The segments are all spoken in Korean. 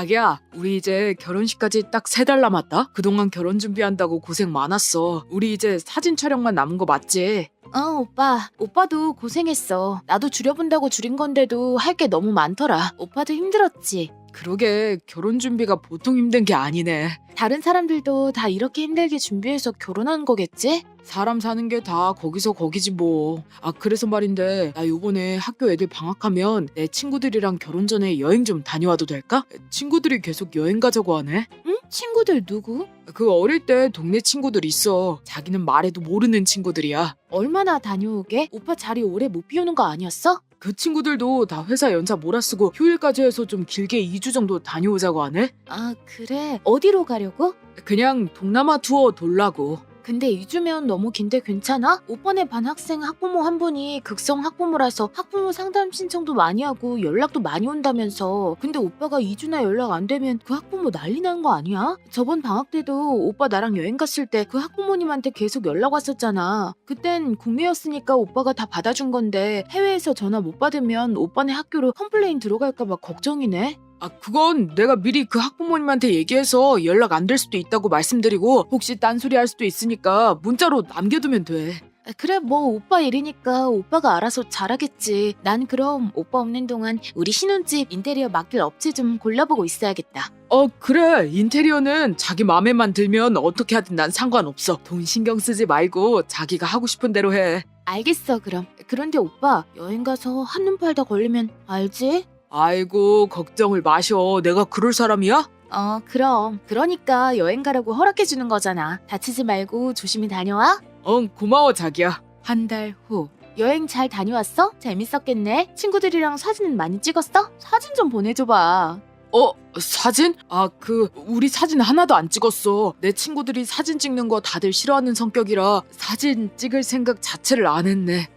자기야, 우리 이제 결혼식까지 딱 3달 남았다. 그동안 결혼 준비한다고 고생 많았어. 우리 이제 사진 촬영만 남은 거 맞지? 오빠. 오빠도 고생했어. 나도 줄여본다고 줄인 건데도 할 게 너무 많더라. 오빠도 힘들었지. 그러게, 결혼 준비가 보통 힘든 게 아니네. 다른 사람들도 다 이렇게 힘들게 준비해서 결혼한 거겠지? 사람 사는 게 다 거기서 거기지 뭐. 그래서 말인데, 나 요번에 학교 애들 방학하면 내 친구들이랑 결혼 전에 여행 좀 다녀와도 될까? 친구들이 계속 여행 가자고 하네. 응? 친구들 누구? 그 어릴 때 동네 친구들 있어. 자기는 말해도 모르는 친구들이야. 얼마나 다녀오게? 오빠 자리 오래 못 비우는 거 아니었어? 그 친구들도 다 회사 연차 몰아쓰고 휴일까지 해서 좀 길게 2주 정도 다녀오자고 하네? 그래. 어디로 가려고? 그냥 동남아 투어 돌라고. 근데 2주면 너무 긴데 괜찮아? 오빠네 반 학생 학부모 한 분이 극성 학부모라서 학부모 상담 신청도 많이 하고 연락도 많이 온다면서. 근데 오빠가 2주나 연락 안 되면 그 학부모 난리 나는 거 아니야? 저번 방학 때도 오빠 나랑 여행 갔을 때 그 학부모님한테 계속 연락 왔었잖아. 그땐 국내였으니까 오빠가 다 받아준 건데 해외에서 전화 못 받으면 오빠네 학교로 컴플레인 들어갈까 봐 걱정이네. 그건 내가 미리 그 학부모님한테 얘기해서 연락 안 될 수도 있다고 말씀드리고 혹시 딴소리 할 수도 있으니까 문자로 남겨두면 돼. 그래 뭐 오빠 일이니까 오빠가 알아서 잘하겠지. 난 그럼 오빠 없는 동안 우리 신혼집 인테리어 맡길 업체 좀 골라보고 있어야겠다. 그래. 인테리어는 자기 맘에만 들면 어떻게 하든 난 상관없어. 돈 신경 쓰지 말고 자기가 하고 싶은 대로 해. 알겠어 그럼. 그런데 오빠 여행 가서 한눈 팔다 걸리면 알지? 아이고, 걱정을 마셔. 내가 그럴 사람이야? 그럼. 그러니까 여행 가라고 허락해주는 거잖아. 다치지 말고 조심히 다녀와. 고마워 자기야. 한 달 후. 여행 잘 다녀왔어? 재밌었겠네. 친구들이랑 사진 많이 찍었어? 사진 좀 보내줘봐. 사진? 우리 사진 하나도 안 찍었어. 내 친구들이 사진 찍는 거 다들 싫어하는 성격이라 사진 찍을 생각 자체를 안 했네.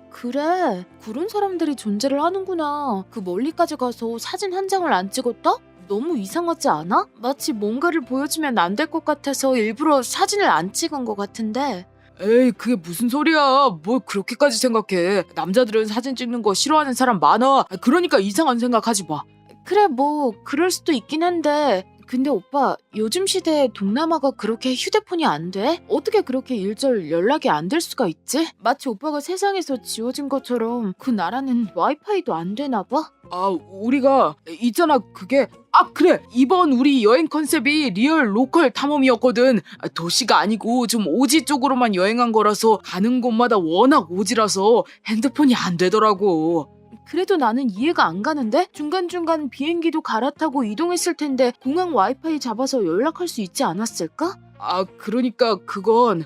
그래. 그런 사람들이 존재를 하는구나. 그 멀리까지 가서 사진 한 장을 안 찍었다? 너무 이상하지 않아? 마치 뭔가를 보여주면 안 될 것 같아서 일부러 사진을 안 찍은 것 같은데. 에이, 그게 무슨 소리야. 뭘 그렇게까지 생각해. 남자들은 사진 찍는 거 싫어하는 사람 많아. 그러니까 이상한 생각하지 마. 그래 뭐 그럴 수도 있긴 한데 근데 오빠 요즘 시대에 동남아가 그렇게 휴대폰이 안 돼? 어떻게 그렇게 일절 연락이 안 될 수가 있지? 마치 오빠가 세상에서 지워진 것처럼 그 나라는 와이파이도 안 되나 봐? 우리가 있잖아. 그게 그래. 이번 우리 여행 컨셉이 리얼 로컬 탐험이었거든. 도시가 아니고 좀 오지 쪽으로만 여행한 거라서 가는 곳마다 워낙 오지라서 핸드폰이 안 되더라고. 그래도 나는 이해가 안 가는데? 중간중간 비행기도 갈아타고 이동했을 텐데 공항 와이파이 잡아서 연락할 수 있지 않았을까? 그러니까 그건...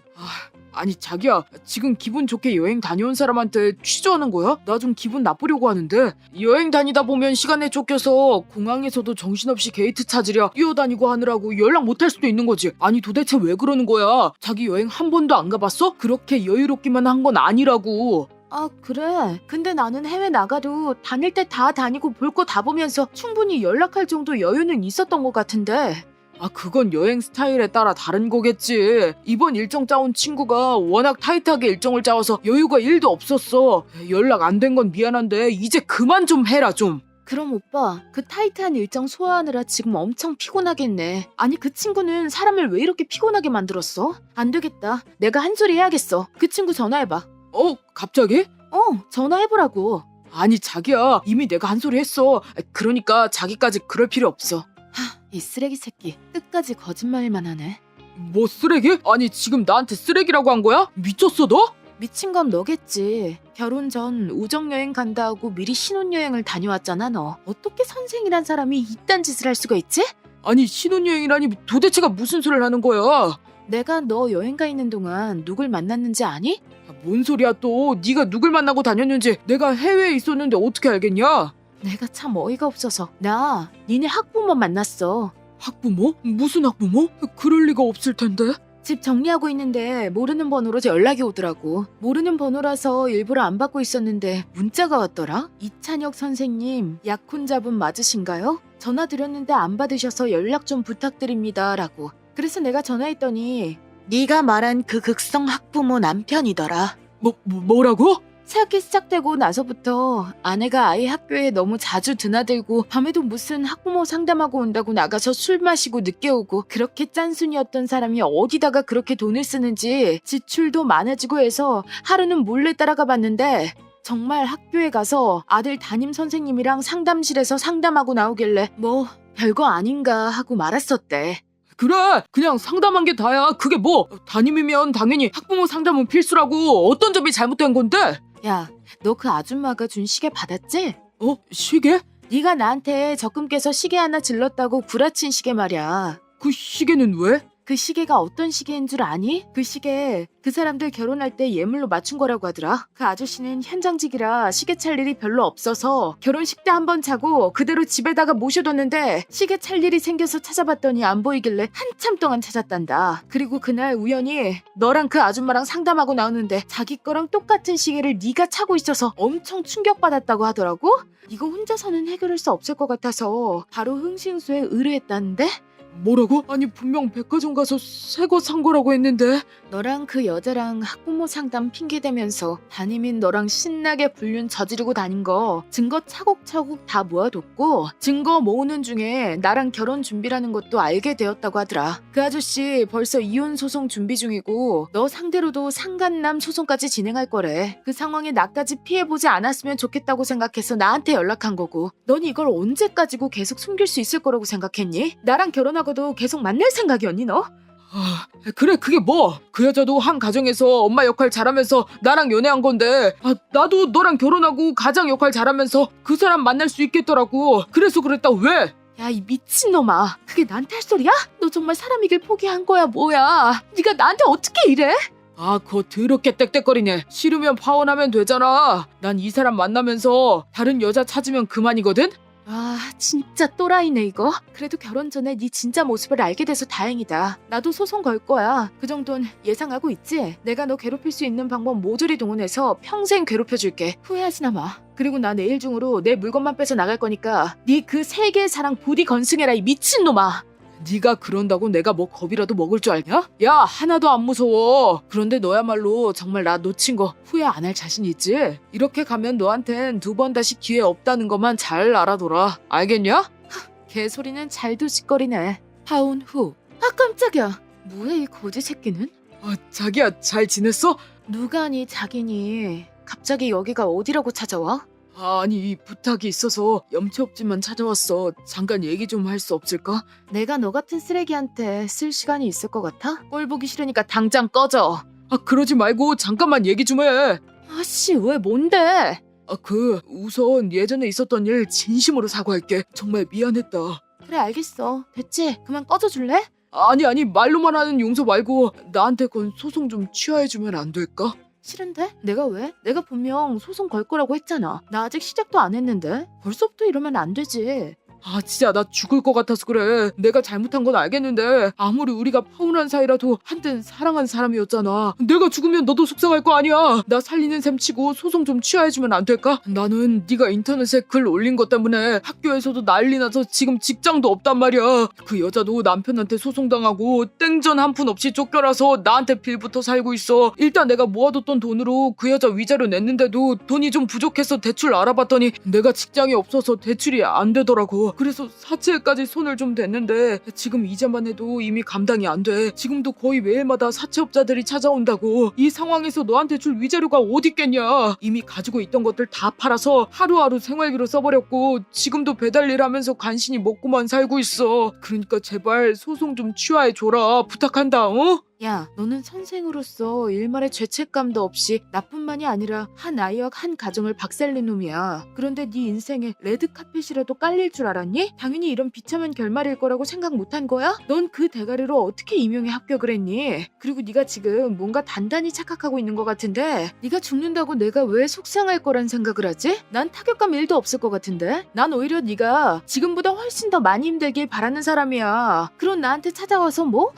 아니 자기야, 지금 기분 좋게 여행 다녀온 사람한테 취조하는 거야? 나 좀 기분 나쁘려고 하는데. 여행 다니다 보면 시간에 쫓겨서 공항에서도 정신없이 게이트 찾으랴 뛰어다니고 하느라고 연락 못할 수도 있는 거지. 아니 도대체 왜 그러는 거야? 자기 여행 한 번도 안 가봤어? 그렇게 여유롭기만 한 건 아니라고. 그래. 근데 나는 해외 나가도 다닐 때 다 다니고 볼 거 다 보면서 충분히 연락할 정도 여유는 있었던 것 같은데. 그건 여행 스타일에 따라 다른 거겠지. 이번 일정 짜온 친구가 워낙 타이트하게 일정을 짜와서 여유가 1도 없었어. 연락 안 된 건 미안한데 이제 그만 좀 해라 좀. 그럼 오빠 그 타이트한 일정 소화하느라 지금 엄청 피곤하겠네. 아니 그 친구는 사람을 왜 이렇게 피곤하게 만들었어? 안 되겠다. 내가 한 소리 해야겠어. 그 친구 전화해봐. 갑자기? 전화해보라고. 아니 자기야, 이미 내가 한 소리 했어. 그러니까 자기까지 그럴 필요 없어. 이 쓰레기 새끼 끝까지 거짓말만 하네. 뭐 쓰레기? 아니 지금 나한테 쓰레기라고 한 거야? 미쳤어 너? 미친 건 너겠지. 결혼 전 우정여행 간다 하고 미리 신혼여행을 다녀왔잖아 너. 어떻게 선생이란 사람이 이딴 짓을 할 수가 있지? 아니 신혼여행이라니 도대체가 무슨 소리를 하는 거야? 내가 너 여행 가 있는 동안 누굴 만났는지 아니? 뭔 소리야 또. 네가 누굴 만나고 다녔는지 내가 해외에 있었는데 어떻게 알겠냐? 내가 참 어이가 없어서 나 니네 학부모 만났어. 학부모? 무슨 학부모? 그럴 리가 없을 텐데. 집 정리하고 있는데 모르는 번호로 연락이 오더라고. 모르는 번호라서 일부러 안 받고 있었는데 문자가 왔더라. 이찬혁 선생님 약혼자분 맞으신가요? 전화 드렸는데 안 받으셔서 연락 좀 부탁드립니다 라고. 그래서 내가 전화했더니 네가 말한 그 극성 학부모 남편이더라. 뭐라고? 새학기 시작되고 나서부터 아내가 아이 학교에 너무 자주 드나들고 밤에도 무슨 학부모 상담하고 온다고 나가서 술 마시고 늦게 오고 그렇게 짠순이었던 사람이 어디다가 그렇게 돈을 쓰는지 지출도 많아지고 해서 하루는 몰래 따라가 봤는데 정말 학교에 가서 아들 담임 선생님이랑 상담실에서 상담하고 나오길래 뭐 별거 아닌가 하고 말았었대. 그래, 그냥 상담한 게 다야. 그게 뭐 담임이면 당연히 학부모 상담은 필수라고. 어떤 점이 잘못된 건데? 야, 너 그 아줌마가 준 시계 받았지? 시계? 네가 나한테 적금 깨서 시계 하나 질렀다고 구라친 시계 말이야. 그 시계는 왜? 그 시계가 어떤 시계인 줄 아니? 그 시계 그 사람들 결혼할 때 예물로 맞춘 거라고 하더라. 그 아저씨는 현장직이라 시계 찰 일이 별로 없어서 결혼식 때 한 번 차고 그대로 집에다가 모셔뒀는데 시계 찰 일이 생겨서 찾아봤더니 안 보이길래 한참 동안 찾았단다. 그리고 그날 우연히 너랑 그 아줌마랑 상담하고 나오는데 자기 거랑 똑같은 시계를 네가 차고 있어서 엄청 충격받았다고 하더라고. 이거 혼자서는 해결할 수 없을 것 같아서 바로 흥신소에 의뢰했다는데? 뭐라고? 아니 분명 백화점 가서 새 거 산 거라고 했는데. 너랑 그 여자랑 학부모 상담 핑계대면서 담임인 너랑 신나게 불륜 저지르고 다닌 거 증거 차곡차곡 다 모아뒀고 증거 모으는 중에 나랑 결혼 준비라는 것도 알게 되었다고 하더라. 그 아저씨 벌써 이혼 소송 준비 중이고 너 상대로도 상간남 소송까지 진행할 거래. 그 상황에 나까지 피해보지 않았으면 좋겠다고 생각해서 나한테 연락한 거고 넌 이걸 언제까지고 계속 숨길 수 있을 거라고 생각했니? 나랑 결혼하고도 계속 만날 생각이었니 너? 그래 그게 뭐? 그 여자도 한 가정에서 엄마 역할 잘하면서 나랑 연애한 건데 나도 너랑 결혼하고 가장 역할 잘하면서 그 사람 만날 수 있겠더라고. 그래서 그랬다. 왜? 야, 이 미친놈아. 그게 나한테 할 소리야? 너 정말 사람이길 포기한 거야 뭐야? 네가 나한테 어떻게 이래? 그거 더럽게 땡땡거리네. 싫으면 파혼하면 되잖아. 난 이 사람 만나면서 다른 여자 찾으면 그만이거든? 진짜 또라이네 이거. 그래도 결혼 전에 네 진짜 모습을 알게 돼서 다행이다. 나도 소송 걸 거야. 그 정도는 예상하고 있지? 내가 너 괴롭힐 수 있는 방법 모조리 동원해서 평생 괴롭혀줄게. 후회하지나 마. 그리고 나 내일 중으로 내 물건만 빼서 나갈 거니까 네 그 세 개의 사랑 부디 건승해라 이 미친놈아. 네가 그런다고 내가 뭐 겁이라도 먹을 줄 알냐? 야 하나도 안 무서워. 그런데 너야말로 정말 나 놓친 거 후회 안 할 자신 있지? 이렇게 가면 너한텐 두 번 다시 기회 없다는 것만 잘 알아둬라. 알겠냐? 개소리는 잘도 짓거리네. 파혼 후. 깜짝이야. 뭐야 이 거지 새끼는? 자기야 잘 지냈어? 누가니 자기니. 갑자기 여기가 어디라고 찾아와? 아니 이 부탁이 있어서 염치 없지만 찾아왔어. 잠깐 얘기 좀 할 수 없을까? 내가 너 같은 쓰레기한테 쓸 시간이 있을 것 같아? 꼴 보기 싫으니까 당장 꺼져. 그러지 말고 잠깐만 얘기 좀 해. 아씨 왜 뭔데? 우선 예전에 있었던 일 진심으로 사과할게. 정말 미안했다. 그래 알겠어. 됐지? 그만 꺼져줄래? 아니 말로만 하는 용서 말고 나한테 건 소송 좀 취하해주면 안 될까? 싫은데? 내가 왜? 내가 분명 소송 걸 거라고 했잖아. 나 아직 시작도 안 했는데? 벌써부터 이러면 안 되지. 진짜 나 죽을 것 같아서 그래. 내가 잘못한 건 알겠는데 아무리 우리가 파혼한 사이라도 한땐 사랑한 사람이었잖아. 내가 죽으면 너도 속상할 거 아니야. 나 살리는 셈 치고 소송 좀 취하해주면 안 될까? 나는 네가 인터넷에 글 올린 것 때문에 학교에서도 난리 나서 지금 직장도 없단 말이야. 그 여자도 남편한테 소송당하고 땡전 한 푼 없이 쫓겨나서 나한테 빌부터 살고 있어. 일단 내가 모아뒀던 돈으로 그 여자 위자료 냈는데도 돈이 좀 부족해서 대출 알아봤더니 내가 직장이 없어서 대출이 안 되더라고. 그래서 사채까지 손을 좀 댔는데 지금 이자만 해도 이미 감당이 안 돼. 지금도 거의 매일마다 사채업자들이 찾아온다고. 이 상황에서 너한테 줄 위자료가 어디 있겠냐. 이미 가지고 있던 것들 다 팔아서 하루하루 생활비로 써버렸고 지금도 배달일 하면서 간신히 먹고만 살고 있어. 그러니까 제발 소송 좀 취하해줘라. 부탁한다. 야, 너는 선생으로서 일말의 죄책감도 없이 나뿐만이 아니라 한 아이와 한 가정을 박살낸 놈이야. 그런데 네 인생에 레드카펫이라도 깔릴 줄 알았니? 당연히 이런 비참한 결말일 거라고 생각 못한 거야? 넌 그 대가리로 어떻게 임용에 합격을 했니? 그리고 네가 지금 뭔가 단단히 착각하고 있는 것 같은데 네가 죽는다고 내가 왜 속상할 거란 생각을 하지? 난 타격감 1도 없을 것 같은데? 난 오히려 네가 지금보다 훨씬 더 많이 힘들길 바라는 사람이야. 그런 나한테 찾아와서 뭐?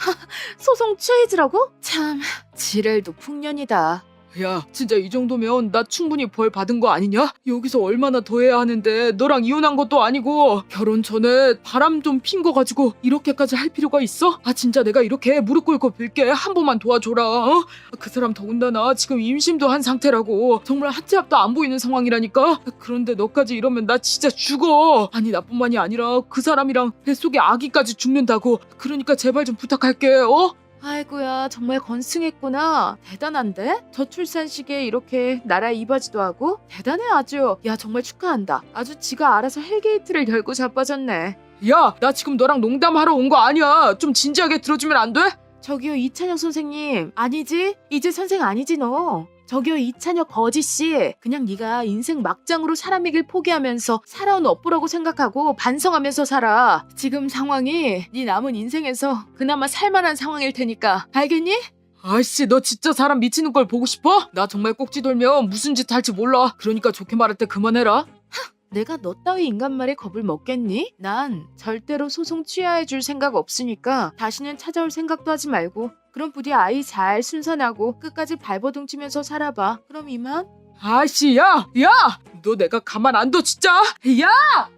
소송 취해주라고? 참 지랄도 풍년이다. 야, 진짜 이 정도면 나 충분히 벌 받은 거 아니냐? 여기서 얼마나 더 해야 하는데 너랑 이혼한 것도 아니고 결혼 전에 바람 좀 핀 거 가지고 이렇게까지 할 필요가 있어? 아 진짜 내가 이렇게 무릎 꿇고 빌게 한 번만 도와줘라. 어? 그 사람 더군다나 지금 임신도 한 상태라고 정말 한 치 앞도 안 보이는 상황이라니까. 그런데 너까지 이러면 나 진짜 죽어. 아니 나뿐만이 아니라 그 사람이랑 뱃속에 아기까지 죽는다고. 그러니까 제발 좀 부탁할게. 어? 아이고야 정말 건승했구나. 대단한데? 저출산 시기에 이렇게 나라에 이바지도 하고 대단해 아주. 야 정말 축하한다. 아주 지가 알아서 헬게이트를 열고 자빠졌네. 야, 나 지금 너랑 농담하러 온 거 아니야. 좀 진지하게 들어주면 안 돼? 저기요 이찬혁 선생님. 아니지? 이제 선생 아니지 너. 저기요 이찬혁 거지씨. 그냥 네가 인생 막장으로 사람이길 포기하면서 살아온 업보라고 생각하고 반성하면서 살아. 지금 상황이 네 남은 인생에서 그나마 살만한 상황일 테니까. 알겠니? 아이씨, 너 진짜 사람 미치는 걸 보고 싶어? 나 정말 꼭지 돌면 무슨 짓 할지 몰라. 그러니까 좋게 말할 때 그만해라. 내가 너 따위 인간 말에 겁을 먹겠니? 난 절대로 소송 취하해줄 생각 없으니까 다시는 찾아올 생각도 하지 말고 그럼 부디 아이 잘 순산하고 끝까지 발버둥 치면서 살아봐. 그럼 이만? 아이씨, 야! 야! 너 내가 가만 안 둬, 진짜! 야!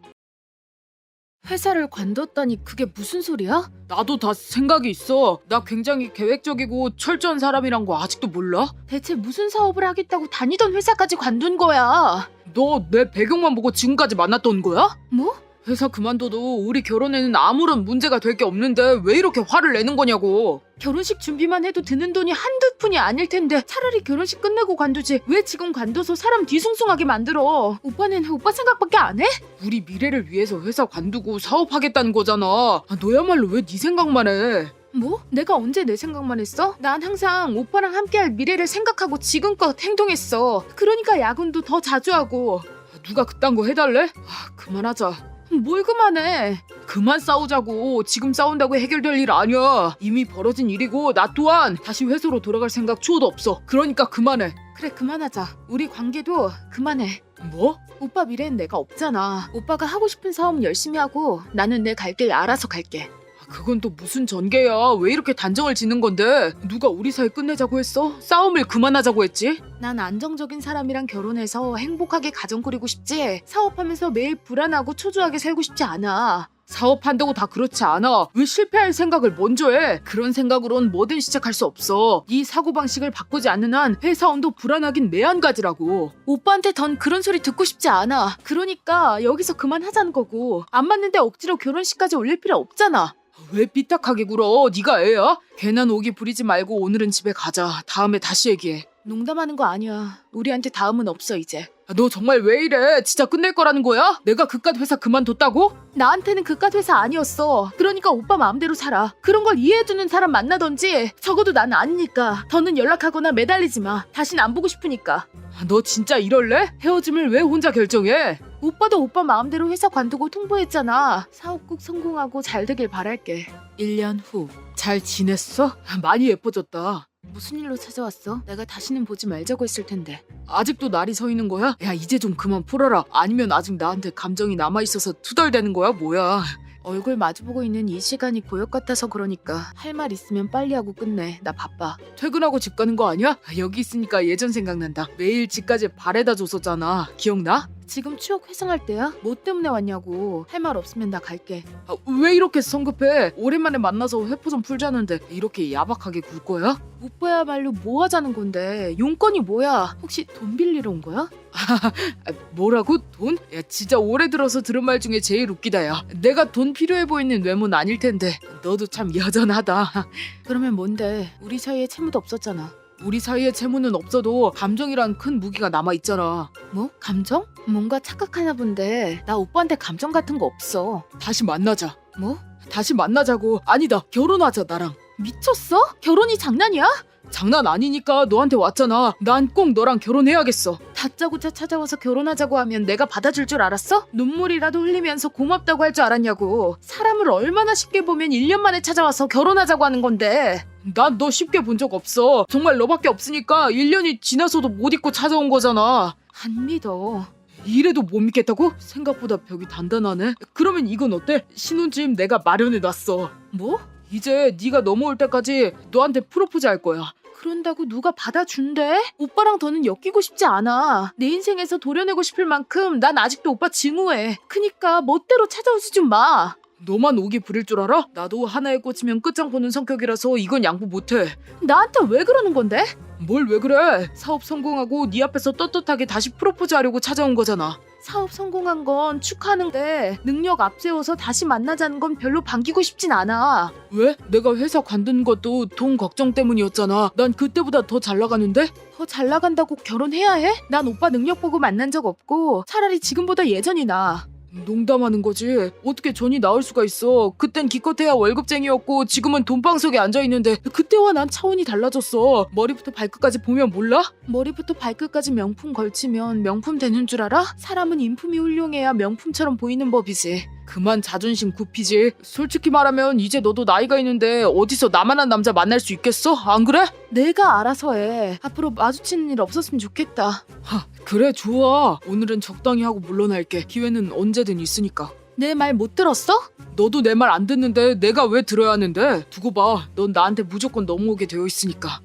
회사를 관뒀다니 그게 무슨 소리야? 나도 다 생각이 있어. 나 굉장히 계획적이고 철저한 사람이란 거 아직도 몰라? 대체 무슨 사업을 하겠다고 다니던 회사까지 관둔 거야? 너 내 배경만 보고 지금까지 만났던 거야? 뭐? 회사 그만둬도 우리 결혼에는 아무런 문제가 될 게 없는데 왜 이렇게 화를 내는 거냐고. 결혼식 준비만 해도 드는 돈이 한두 푼이 아닐 텐데 차라리 결혼식 끝내고 관두지 왜 지금 관둬서 사람 뒤숭숭하게 만들어. 오빠는 오빠 생각밖에 안 해? 우리 미래를 위해서 회사 관두고 사업하겠다는 거잖아. 아, 너야말로 왜 네 생각만 해? 뭐? 내가 언제 내 생각만 했어? 난 항상 오빠랑 함께할 미래를 생각하고 지금껏 행동했어. 그러니까 야근도 더 자주 하고. 누가 그딴 거 해달래? 아, 그만하자. 뭘 그만해. 그만 싸우자고. 지금 싸운다고 해결될 일 아니야. 이미 벌어진 일이고 나 또한 다시 회사로 돌아갈 생각 추호도 없어. 그러니까 그만해. 그래 그만하자. 우리 관계도 그만해. 뭐? 오빠 미래엔 내가 없잖아. 오빠가 하고 싶은 사업 열심히 하고 나는 내 갈 길 알아서 갈게. 그건 또 무슨 전개야. 왜 이렇게 단정을 짓는 건데? 누가 우리 사이 끝내자고 했어? 싸움을 그만하자고 했지? 난 안정적인 사람이랑 결혼해서 행복하게 가정 꾸리고 싶지 사업하면서 매일 불안하고 초조하게 살고 싶지 않아. 사업한다고 다 그렇지 않아. 왜 실패할 생각을 먼저 해? 그런 생각으론 뭐든 시작할 수 없어. 네 사고방식을 바꾸지 않는 한 회사원도 불안하긴 매한가지라고. 오빠한테 던 그런 소리 듣고 싶지 않아. 그러니까 여기서 그만하자는 거고 안 맞는데 억지로 결혼식까지 올릴 필요 없잖아. 왜 삐딱하게 굴어? 네가 애야? 괜한 오기 부리지 말고 오늘은 집에 가자. 다음에 다시 얘기해. 농담하는 거 아니야. 우리한테 다음은 없어 이제. 너 정말 왜 이래? 진짜 끝낼 거라는 거야? 내가 그깟 회사 그만뒀다고? 나한테는 그깟 회사 아니었어. 그러니까 오빠 마음대로 살아. 그런 걸 이해해주는 사람 만나던지. 적어도 난 아니니까. 더는 연락하거나 매달리지 마. 다신 안 보고 싶으니까. 너 진짜 이럴래? 헤어짐을 왜 혼자 결정해? 오빠도 오빠 마음대로 회사 관두고 통보했잖아. 사업 꼭 성공하고 잘 되길 바랄게. 1년 후. 잘 지냈어? 많이 예뻐졌다. 무슨 일로 찾아왔어? 내가 다시는 보지 말자고 했을 텐데. 아직도 날이 서 있는 거야? 야, 이제 좀 그만 풀어라. 아니면 아직 나한테 감정이 남아있어서 투덜대는 거야? 뭐야? 얼굴 마주보고 있는 이 시간이 고역 같아서 그러니까 할 말 있으면 빨리 하고 끝내. 나 바빠. 퇴근하고 집 가는 거 아니야? 여기 있으니까 예전 생각난다. 매일 집까지 바래다 줬었잖아. 기억나? 지금 추억 회상할 때야? 뭐 때문에 왔냐고. 할 말 없으면 나 갈게. 왜 이렇게 성급해? 오랜만에 만나서 회포 좀 풀자는데 이렇게 야박하게 굴 거야? 오빠야말로 뭐 하자는 건데. 용건이 뭐야? 혹시 돈 빌리러 온 거야? 뭐라고? 돈? 야, 진짜 올해 들어서 들은 말 중에 제일 웃기다. 야, 내가 돈 필요해 보이는 외모는 아닐 텐데 너도 참 여전하다. 그러면 뭔데? 우리 사이에 채무도 없었잖아. 우리 사이에 채무는 없어도 감정이란 큰 무기가 남아있잖아. 뭐? 감정? 뭔가 착각하나 본데. 나 오빠한테 감정 같은 거 없어. 다시 만나자. 뭐? 다시 만나자고. 아니다, 결혼하자. 나랑. 미쳤어? 결혼이 장난이야? 장난 아니니까 너한테 왔잖아. 난 꼭 너랑 결혼해야겠어. 다짜고짜 찾아와서 결혼하자고 하면 내가 받아줄 줄 알았어? 눈물이라도 흘리면서 고맙다고 할 줄 알았냐고. 사람을 얼마나 쉽게 보면 1년 만에 찾아와서 결혼하자고 하는 건데. 난 너 쉽게 본 적 없어. 정말 너밖에 없으니까 1년이 지나서도 못 잊고 찾아온 거잖아. 안 믿어. 이래도 못 믿겠다고? 생각보다 벽이 단단하네. 그러면 이건 어때? 신혼집 내가 마련해놨어. 뭐? 이제 네가 넘어올 때까지 너한테 프로포즈 할 거야. 그런다고 누가 받아준대? 오빠랑 더는 엮이고 싶지 않아. 내 인생에서 도려내고 싶을 만큼 난 아직도 오빠 증오해. 그니까 멋대로 찾아오지 좀 마. 너만 오기 부릴 줄 알아? 나도 하나에 꽂히면 끝장 보는 성격이라서 이건 양보 못해. 나한테 왜 그러는 건데? 뭘 왜 그래? 사업 성공하고 네 앞에서 떳떳하게 다시 프로포즈 하려고 찾아온 거잖아. 사업 성공한 건 축하하는데 능력 앞세워서 다시 만나자는 건 별로 반기고 싶진 않아. 왜? 내가 회사 관둔 것도 돈 걱정 때문이었잖아. 난 그때보다 더 잘 나가는데? 더 잘 나간다고 결혼해야 해? 난 오빠 능력 보고 만난 적 없고 차라리 지금보다 예전이 나. 농담하는 거지. 어떻게 전이 나을 수가 있어. 그땐 기껏해야 월급쟁이였고 지금은 돈방석에 앉아있는데 그때와 난 차원이 달라졌어. 머리부터 발끝까지 보면 몰라? 머리부터 발끝까지 명품 걸치면 명품 되는 줄 알아? 사람은 인품이 훌륭해야 명품처럼 보이는 법이지. 그만 자존심 굽히지. 솔직히 말하면 이제 너도 나이가 있는데 어디서 나만한 남자 만날 수 있겠어? 안 그래? 내가 알아서 해. 앞으로 마주치는 일 없었으면 좋겠다. 그래 좋아. 오늘은 적당히 하고 물러날게. 기회는 언제든 있으니까. 내 말 못 들었어? 너도 내 말 안 듣는데 내가 왜 들어야 하는데? 두고 봐. 넌 나한테 무조건 넘어오게 되어 있으니까.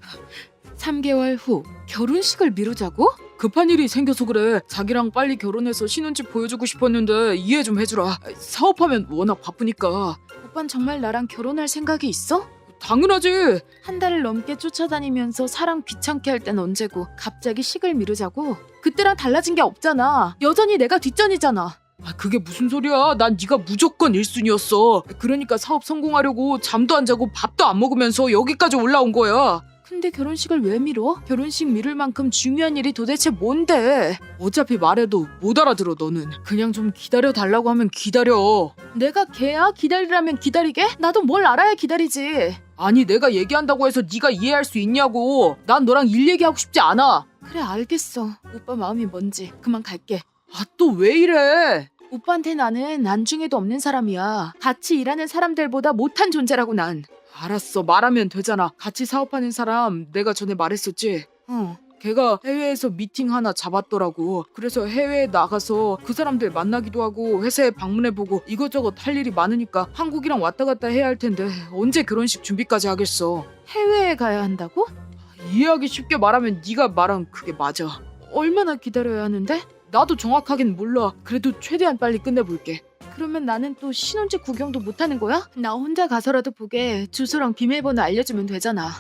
3개월 후 결혼식을 미루자고? 급한 일이 생겨서 그래. 자기랑 빨리 결혼해서 신혼집 보여주고 싶었는데 이해 좀 해주라. 사업하면 워낙 바쁘니까. 오빤 정말 나랑 결혼할 생각이 있어? 당연하지. 한 달을 넘게 쫓아다니면서 사람 귀찮게 할 땐 언제고 갑자기 식을 미루자고? 그때랑 달라진 게 없잖아. 여전히 내가 뒷전이잖아. 그게 무슨 소리야. 난 네가 무조건 1순위였어. 그러니까 사업 성공하려고 잠도 안 자고 밥도 안 먹으면서 여기까지 올라온 거야. 근데 결혼식을 왜 미뤄? 결혼식 미룰 만큼 중요한 일이 도대체 뭔데? 어차피 말해도 못 알아들어 너는. 그냥 좀 기다려달라고 하면 기다려. 내가 걔야? 기다리라면 기다리게? 나도 뭘 알아야 기다리지. 아니 내가 얘기한다고 해서 네가 이해할 수 있냐고. 난 너랑 일 얘기하고 싶지 않아. 그래 알겠어. 오빠 마음이 뭔지. 그만 갈게. 또 왜 이래? 오빠한테 나는 안중에도 없는 사람이야. 같이 일하는 사람들보다 못한 존재라고 난. 알았어 말하면 되잖아. 같이 사업하는 사람 내가 전에 말했었지. 걔가 해외에서 미팅 하나 잡았더라고. 그래서 해외에 나가서 그 사람들 만나기도 하고 회사에 방문해보고 이것저것 할 일이 많으니까 한국이랑 왔다 갔다 해야 할 텐데 언제 결혼식 준비까지 하겠어. 해외에 가야 한다고? 이해하기 쉽게 말하면 네가 말한 그게 맞아. 얼마나 기다려야 하는데? 나도 정확하긴 몰라. 그래도 최대한 빨리 끝내볼게. 그러면 나는 또 신혼집 구경도 못하는 거야? 나 혼자 가서라도 보게 주소랑 비밀번호 알려주면 되잖아.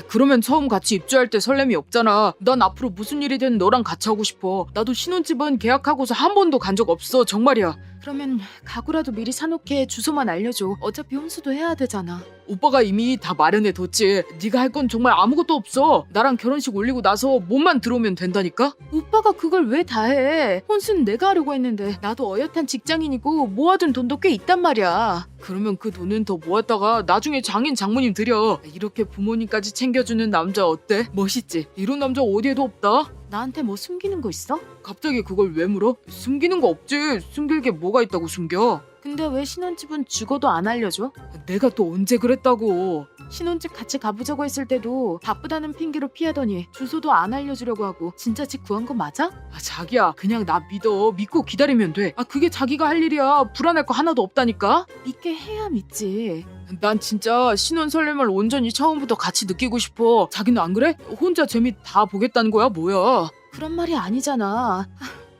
그러면 처음 같이 입주할 때 설렘이 없잖아. 난 앞으로 무슨 일이든 너랑 같이 하고 싶어. 나도 신혼집은 계약하고서 한 번도 간 적 없어. 정말이야. 그러면 가구라도 미리 사놓게 주소만 알려줘. 어차피 혼수도 해야 되잖아. 오빠가 이미 다 마련해뒀지. 네가 할 건 정말 아무것도 없어. 나랑 결혼식 올리고 나서 몸만 들어오면 된다니까? 오빠가 그걸 왜 다 해? 혼수는 내가 하려고 했는데 나도 어엿한 직장인이고 모아둔 돈도 꽤 있단 말이야. 그러면 그 돈은 더 모았다가 나중에 장인 장모님 드려. 이렇게 부모님까지 챙겨주는 남자 어때? 멋있지? 이런 남자 어디에도 없다. 나한테 뭐 숨기는 거 있어? 갑자기 그걸 왜 물어? 숨기는 거 없지. 숨길 게 뭐가 있다고 숨겨. 근데 왜 신혼집은 죽어도 안 알려줘? 내가 또 언제 그랬다고. 신혼집 같이 가보자고 했을 때도 바쁘다는 핑계로 피하더니 주소도 안 알려주려고 하고. 진짜 집 구한 거 맞아? 자기야 그냥 나 믿어. 믿고 기다리면 돼. 그게 자기가 할 일이야. 불안할 거 하나도 없다니까. 믿게 해야 믿지. 난 진짜 신혼 설렘을 온전히 처음부터 같이 느끼고 싶어. 자기는 안 그래? 혼자 재미 다 보겠다는 거야 뭐야. 그런 말이 아니잖아.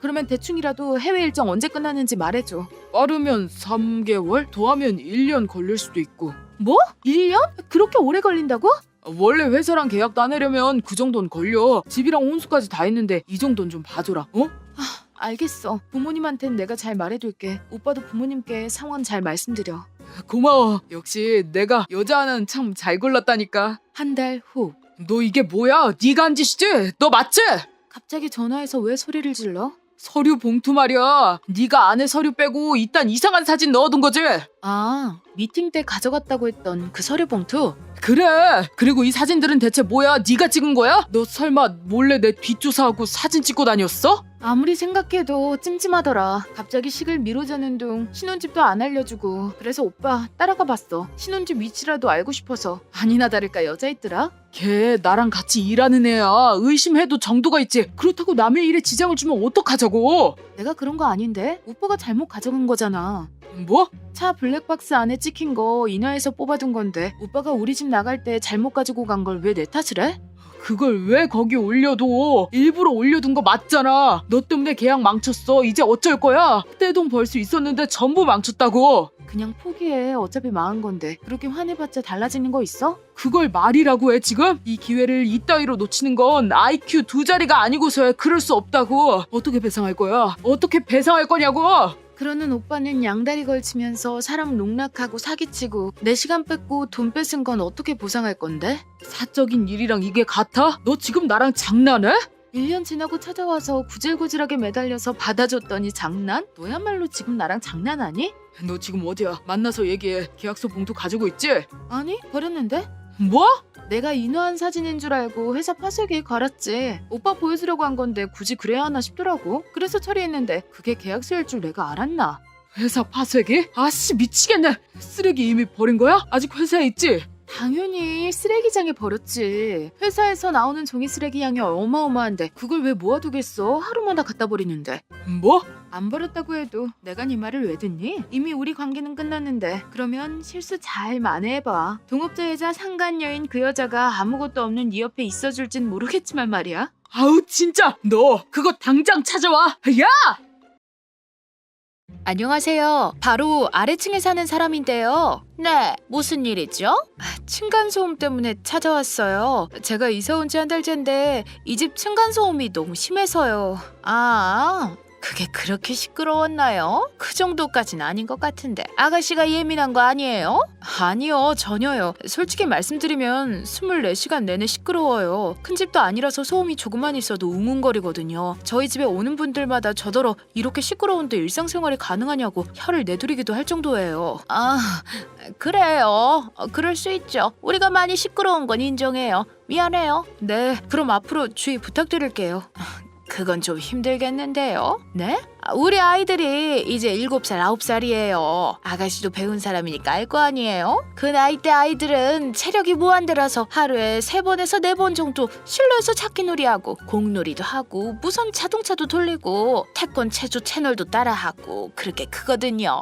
그러면 대충이라도 해외 일정 언제 끝나는지 말해줘. 빠르면 3개월? 더하면 1년 걸릴 수도 있고. 뭐? 1년? 그렇게 오래 걸린다고? 원래 회사랑 계약 따내려면 그 정도는 걸려. 집이랑 혼수까지 다 했는데 이 정도는 좀 봐줘라. 알겠어. 부모님한텐 내가 잘 말해둘게. 오빠도 부모님께 상황 잘 말씀드려. 고마워. 역시 내가 여자 하나는 참 잘 골랐다니까. 한 달 후. 너 이게 뭐야? 네가 한 짓이지? 너 맞지? 갑자기 전화해서 왜 소리를 질러? 서류 봉투 말이야. 네가 안에 서류 빼고 이딴 이상한 사진 넣어둔 거지? 아, 미팅 때 가져갔다고 했던 그 서류 봉투? 그래. 그리고 이 사진들은 대체 뭐야? 네가 찍은 거야? 너 설마 몰래 내 뒷조사하고 사진 찍고 다녔어? 아무리 생각해도 찜찜하더라. 갑자기 식을 미루자는 둥 신혼집도 안 알려주고. 그래서 오빠 따라가 봤어. 신혼집 위치라도 알고 싶어서. 아니나 다를까 여자있더라. 걔 나랑 같이 일하는 애야. 의심해도 정도가 있지. 그렇다고 남의 일에 지장을 주면 어떡하자고. 내가 그런 거 아닌데? 오빠가 잘못 가져간 거잖아. 뭐? 차 블랙박스 안에 찍힌 거 인화해서 뽑아둔 건데 오빠가 우리 집 나갈 때 잘못 가지고 간 걸 왜 내 탓을 해? 그걸 왜 거기 올려둬? 일부러 올려둔 거 맞잖아. 너 때문에 계약 망쳤어. 이제 어쩔 거야? 떼돈 벌 수 있었는데 전부 망쳤다고. 그냥 포기해. 어차피 망한 건데. 그렇게 화내봤자 달라지는 거 있어? 그걸 말이라고 해 지금? 이 기회를 이따위로 놓치는 건 IQ 2자리가 아니고서야 그럴 수 없다고. 어떻게 배상할 거야? 어떻게 배상할 거냐고. 그러는 오빠는 양다리 걸치면서 사람 농락하고 사기치고 내 시간 뺏고 돈 뺏은 건 어떻게 보상할 건데? 사적인 일이랑 이게 같아? 너 지금 나랑 장난해? 1년 지나고 찾아와서 구질구질하게 매달려서 받아줬더니 장난? 너야말로 지금 나랑 장난하니? 너 지금 어디야? 만나서 얘기해. 계약서 봉투 가지고 있지? 아니, 버렸는데? 뭐? 내가 인화한 사진인 줄 알고 회사 파쇄기에 갈았지. 오빠 보여주려고 한 건데 굳이 그래야 하나 싶더라고. 그래서 처리했는데 그게 계약서일 줄 내가 알았나? 회사 파쇄기? 아씨 미치겠네. 쓰레기 이미 버린 거야? 아직 회사에 있지? 당연히 쓰레기장에 버렸지. 회사에서 나오는 종이 쓰레기 양이 어마어마한데 그걸 왜 모아두겠어? 하루마다 갖다 버리는데. 뭐? 안 버렸다고 해도 내가 네 말을 왜 듣니? 이미 우리 관계는 끝났는데. 그러면 실수 잘 만회해봐. 동업자이자 상간녀인 그 여자가 아무것도 없는 네 옆에 있어줄진 모르겠지만 말이야. 아우 진짜 너 그거 당장 찾아와. 야! 안녕하세요. 바로 아래층에 사는 사람인데요. 네, 무슨 일이죠? 층간소음 때문에 찾아왔어요. 제가 이사 온 지 한 달째인데 이 집 층간소음이 너무 심해서요. 그게 그렇게 시끄러웠나요? 그 정도까진 아닌 것 같은데. 아가씨가 예민한 거 아니에요? 아니요, 전혀요. 솔직히 말씀드리면 24시간 내내 시끄러워요. 큰 집도 아니라서 소음이 조금만 있어도 웅웅거리거든요. 저희 집에 오는 분들마다 저더러 이렇게 시끄러운데 일상생활이 가능하냐고 혀를 내두리기도 할 정도예요. 그래요. 그럴 수 있죠. 우리가 많이 시끄러운 건 인정해요. 미안해요. 네, 그럼 앞으로 주의 부탁드릴게요. 그건 좀 힘들겠는데요. 네? 우리 아이들이 이제 7살, 9살이에요. 아가씨도 배운 사람이니까 알 거 아니에요? 그 나이 때 아이들은 체력이 무한대라서 하루에 3번에서 4번 정도 실내에서 찾기놀이하고 공놀이도 하고 무선 자동차도 돌리고 태권 체조 채널도 따라하고 그렇게 크거든요.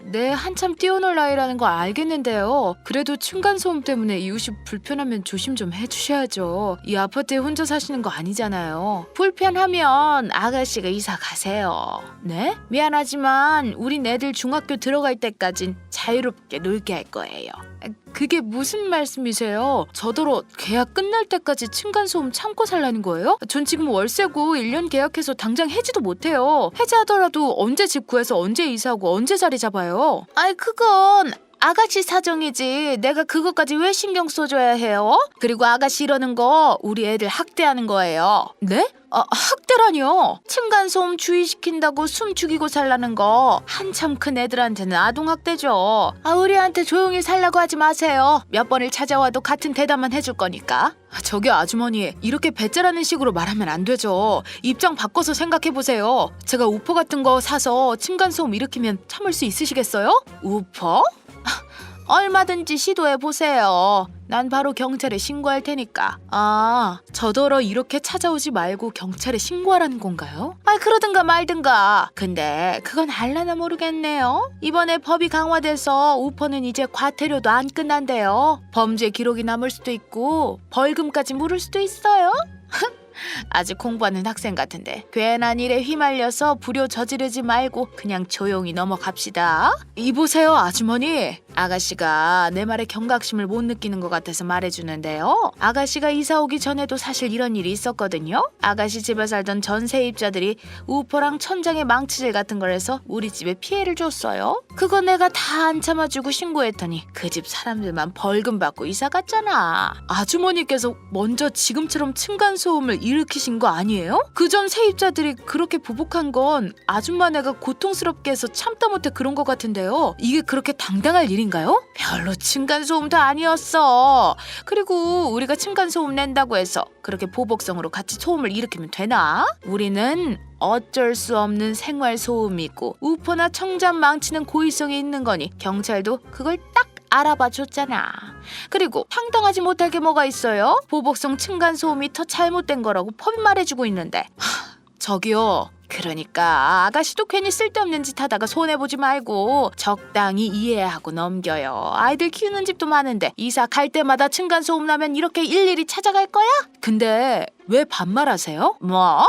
네, 한참 뛰어놀 나이라는 거 알겠는데요. 그래도 층간소음 때문에 이웃이 불편하면 조심 좀 해주셔야죠. 이 아파트에 혼자 사시는 거 아니잖아요. 불편하면 아가씨가 이사 가세요. 네? 미안하지만 우린 애들 중학교 들어갈 때까진 자유롭게 놀게 할 거예요. 그게 무슨 말씀이세요? 저더러 계약 끝날 때까지 층간소음 참고 살라는 거예요? 전 지금 월세고 1년 계약해서 당장 해지도 못해요. 해지하더라도 언제 집 구해서 언제 이사하고 언제 자리 잡아요? 그건 아가씨 사정이지. 내가 그것까지 왜 신경 써줘야 해요? 그리고 아가씨 이러는 거 우리 애들 학대하는 거예요. 네? 학대라니요? 층간소음 주의시킨다고 숨 죽이고 살라는 거 한참 큰 애들한테는 아동학대죠. 우리한테 조용히 살라고 하지 마세요. 몇 번을 찾아와도 같은 대답만 해줄 거니까. 저기 아주머니, 이렇게 배째라는 식으로 말하면 안 되죠. 입장 바꿔서 생각해보세요. 제가 우퍼 같은 거 사서 층간소음 일으키면 참을 수 있으시겠어요? 우퍼? 얼마든지 시도해보세요. 난 바로 경찰에 신고할 테니까. 저더러 이렇게 찾아오지 말고 경찰에 신고하라는 건가요? 그러든가 말든가. 근데 그건 알라나 모르겠네요. 이번에 법이 강화돼서 우퍼는 이제 과태료도 안 끝난대요. 범죄 기록이 남을 수도 있고 벌금까지 물을 수도 있어요. 아직 공부하는 학생 같은데 괜한 일에 휘말려서 불효 저지르지 말고 그냥 조용히 넘어갑시다. 이보세요 아주머니. 아가씨가 내 말에 경각심을 못 느끼는 것 같아서 말해주는데요. 아가씨가 이사 오기 전에도 사실 이런 일이 있었거든요. 아가씨 집에 살던 전 세입자들이 우퍼랑 천장에 망치질 같은 걸 해서 우리 집에 피해를 줬어요. 그거 내가 다 안 참아주고 신고했더니 그 집 사람들만 벌금 받고 이사 갔잖아. 아주머니께서 먼저 지금처럼 층간소음을 일으키신 거 아니에요? 그 전 세입자들이 그렇게 보복한 건 아줌마네가 고통스럽게 해서 참다 못해 그런 것 같은데요. 이게 그렇게 당당할 일인가요? 별로 층간소음도 아니었어. 그리고 우리가 층간소음 낸다고 해서 그렇게 보복성으로 같이 소음을 일으키면 되나? 우리는 어쩔 수 없는 생활소음이고 우퍼나 청잠 망치는 고의성이 있는 거니 경찰도 그걸 딱 알아봐 줬잖아. 그리고 황당하지 못할 게 뭐가 있어요? 보복성 층간소음이 더 잘못된 거라고 법이 말해주고 있는데. 저기요, 그러니까 아가씨도 괜히 쓸데없는 짓 하다가 손해보지 말고 적당히 이해하고 넘겨요. 아이들 키우는 집도 많은데 이사 갈 때마다 층간소음 나면 이렇게 일일이 찾아갈 거야? 근데 왜 반말하세요? 뭐?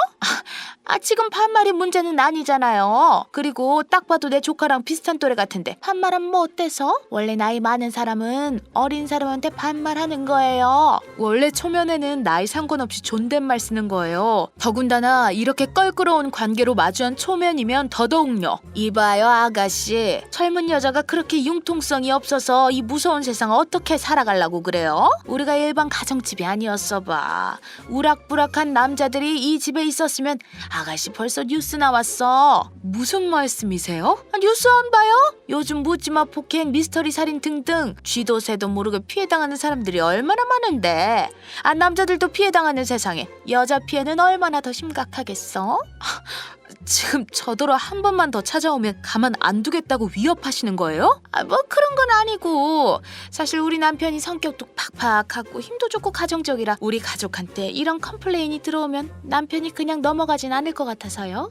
지금 반말이 문제는 아니잖아요. 그리고 딱 봐도 내 조카랑 비슷한 또래 같은데 반말하면 뭐 어때서? 원래 나이 많은 사람은 어린 사람한테 반말하는 거예요. 원래 초면에는 나이 상관없이 존댓말 쓰는 거예요. 더군다나 이렇게 껄끄러운 관계로 마주한 초면이면 더더욱요. 이봐요 아가씨, 젊은 여자가 그렇게 융통성이 없어서 이 무서운 세상 어떻게 살아가려고 그래요? 우리가 일반 가정집이 아니었어 봐. 우락부락한 남자들이 이 집에 있었으면 아가씨 벌써 뉴스 나왔어. 무슨 말씀이세요? 뉴스 안 봐요? 요즘 묻지마 폭행, 미스터리 살인 등등 쥐도 새도 모르게 피해당하는 사람들이 얼마나 많은데 남자들도 피해당하는 세상에 여자 피해는 얼마나 더 심각하겠어? 지금 저더러 한 번만 더 찾아오면 가만 안 두겠다고 위협하시는 거예요? 뭐 그런 건 아니고 사실 우리 남편이 성격도 팍팍하고 힘도 좋고 가정적이라 우리 가족한테 이런 컴플레인이 들어오면 남편이 그냥 넘어가진 않을 것 같아서요.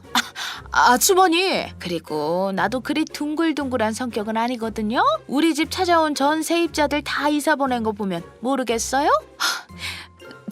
아주머니, 그리고 나도 그리 둥글둥글한 성격은 아니거든요. 우리 집 찾아온 전 세입자들 다 이사 보낸 거 보면 모르겠어요?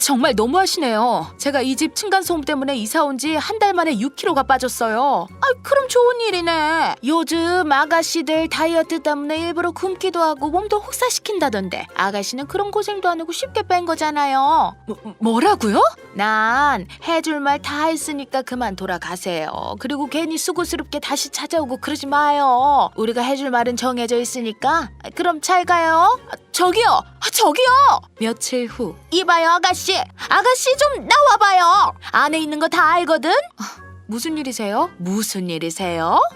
정말 너무하시네요. 제가 이 집 층간소음 때문에 이사 온 지 한 달 만에 6kg가 빠졌어요. 그럼 좋은 일이네. 요즘 아가씨들 다이어트 때문에 일부러 굶기도 하고 몸도 혹사시킨다던데 아가씨는 그런 고생도 안 하고 쉽게 뺀 거잖아요. 뭐라고요? 난 해줄 말 다 했으니까 그만 돌아가세요. 그리고 괜히 수고스럽게 다시 찾아오고 그러지 마요. 우리가 해줄 말은 정해져 있으니까 그럼 잘 가요. 저기요. 며칠 후. 이봐요 아가씨 좀 나와봐요. 안에 있는 거 다 알거든. 무슨 일이세요?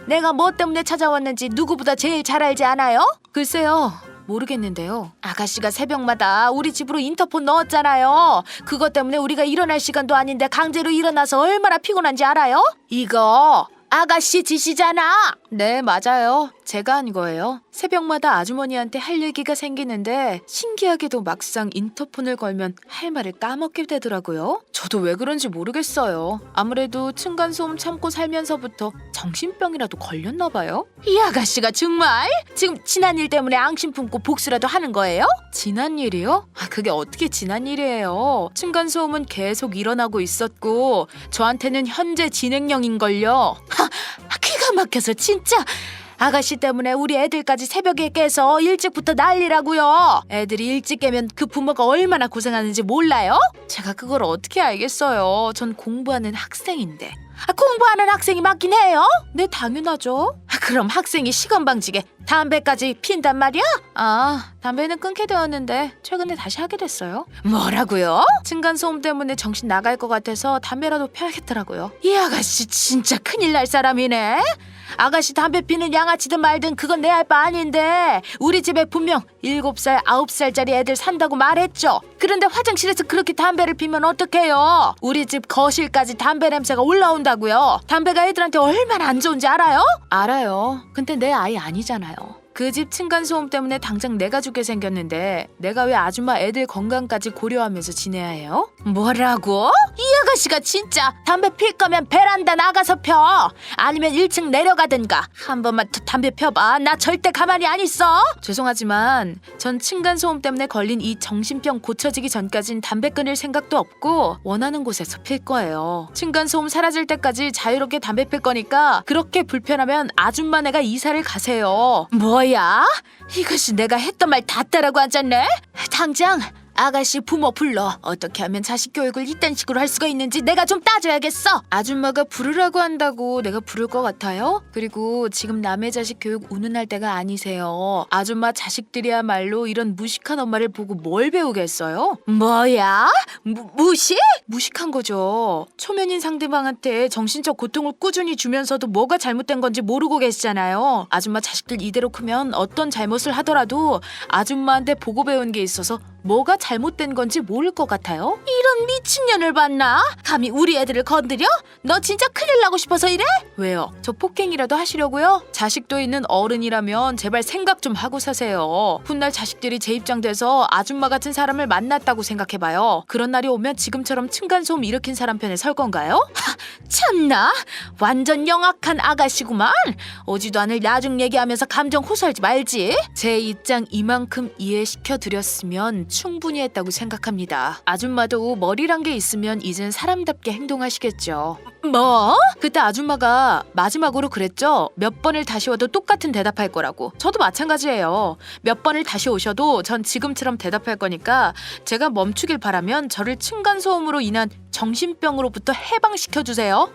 내가 뭐 때문에 찾아왔는지 누구보다 제일 잘 알지 않아요? 글쎄요, 모르겠는데요. 아가씨가 새벽마다 우리 집으로 인터폰 넣었잖아요. 그것 때문에 우리가 일어날 시간도 아닌데 강제로 일어나서 얼마나 피곤한지 알아요? 이거 아가씨 짓이잖아. 네, 맞아요. 제가 한 거예요. 새벽마다 아주머니한테 할 얘기가 생기는데 신기하게도 막상 인터폰을 걸면 할 말을 까먹게 되더라고요. 저도 왜 그런지 모르겠어요. 아무래도 층간소음 참고 살면서부터 정신병이라도 걸렸나 봐요. 이 아가씨가 정말 지금 지난 일 때문에 앙심 품고 복수라도 하는 거예요? 지난 일이요? 그게 어떻게 지난 일이에요. 층간소음은 계속 일어나고 있었고 저한테는 현재 진행형인걸요. 기가 막혀서 진짜. 아가씨 때문에 우리 애들까지 새벽에 깨서 일찍부터 난리라고요. 애들이 일찍 깨면 그 부모가 얼마나 고생하는지 몰라요? 제가 그걸 어떻게 알겠어요. 전 공부하는 학생인데. 공부하는 학생이 맞긴 해요? 네, 당연하죠. 그럼 학생이 시간 방지게 담배까지 핀단 말이야? 담배는 끊게 되었는데 최근에 다시 하게 됐어요. 뭐라고요? 층간소음 때문에 정신 나갈 것 같아서 담배라도 펴야겠더라고요. 이 아가씨 진짜 큰일 날 사람이네. 아가씨 담배 피는 양아치든 말든 그건 내 알 바 아닌데 우리 집에 분명 7살, 9살짜리 애들 산다고 말했죠. 그런데 화장실에서 그렇게 담배를 피면 어떡해요? 우리 집 거실까지 담배 냄새가 올라온다고요. 담배가 애들한테 얼마나 안 좋은지 알아요? 알아요. 근데 내 아이 아니잖아요. 그 집 층간소음 때문에 당장 내가 죽게 생겼는데 내가 왜 아줌마 애들 건강까지 고려하면서 지내야 해요? 뭐라고? 이 아가씨가 진짜 담배 필 거면 베란다 나가서 펴. 아니면 1층 내려가든가. 한 번만 더 담배 펴봐. 나 절대 가만히 안 있어. 죄송하지만 전 층간소음 때문에 걸린 이 정신병 고쳐지기 전까진 담배 끊을 생각도 없고 원하는 곳에서 필 거예요. 층간소음 사라질 때까지 자유롭게 담배 필 거니까 그렇게 불편하면 아줌마네가 이사를 가세요. 뭐야? 이것이 내가 했던 말 다 따라고 앉았네? 당장 아가씨 부모 불러. 어떻게 하면 자식 교육을 이딴 식으로 할 수가 있는지 내가 좀 따져야겠어. 아줌마가 부르라고 한다고 내가 부를 것 같아요? 그리고 지금 남의 자식 교육 운운할 때가 아니세요. 아줌마 자식들이야말로 이런 무식한 엄마를 보고 뭘 배우겠어요? 뭐야? 무식? 무식한 거죠. 초면인 상대방한테 정신적 고통을 꾸준히 주면서도 뭐가 잘못된 건지 모르고 계시잖아요. 아줌마 자식들 이대로 크면 어떤 잘못을 하더라도 아줌마한테 보고 배운 게 있어서 뭐가 잘못된 건지 모를 것 같아요. 이런 미친년을 봤나? 감히 우리 애들을 건드려? 너 진짜 큰일 나고 싶어서 이래? 왜요? 저 폭행이라도 하시려고요? 자식도 있는 어른이라면 제발 생각 좀 하고 사세요. 훗날 자식들이 제 입장 돼서 아줌마 같은 사람을 만났다고 생각해봐요. 그런 날이 오면 지금처럼 층간소음 일으킨 사람 편에 설 건가요? 하, 참나 완전 영악한 아가씨구만. 오지도 않을 나중 얘기하면서 감정 호소하지 말지. 제 입장 이만큼 이해시켜드렸으면 충분히 했다고 생각합니다. 아줌마도 머리란 게 있으면 이젠 사람답게 행동하시겠죠. 뭐? 그때 아줌마가 마지막으로 그랬죠? 몇 번을 다시 와도 똑같은 대답할 거라고. 저도 마찬가지예요. 몇 번을 다시 오셔도 전 지금처럼 대답할 거니까 제가 멈추길 바라면 저를 층간소음으로 인한 정신병으로부터 해방시켜주세요.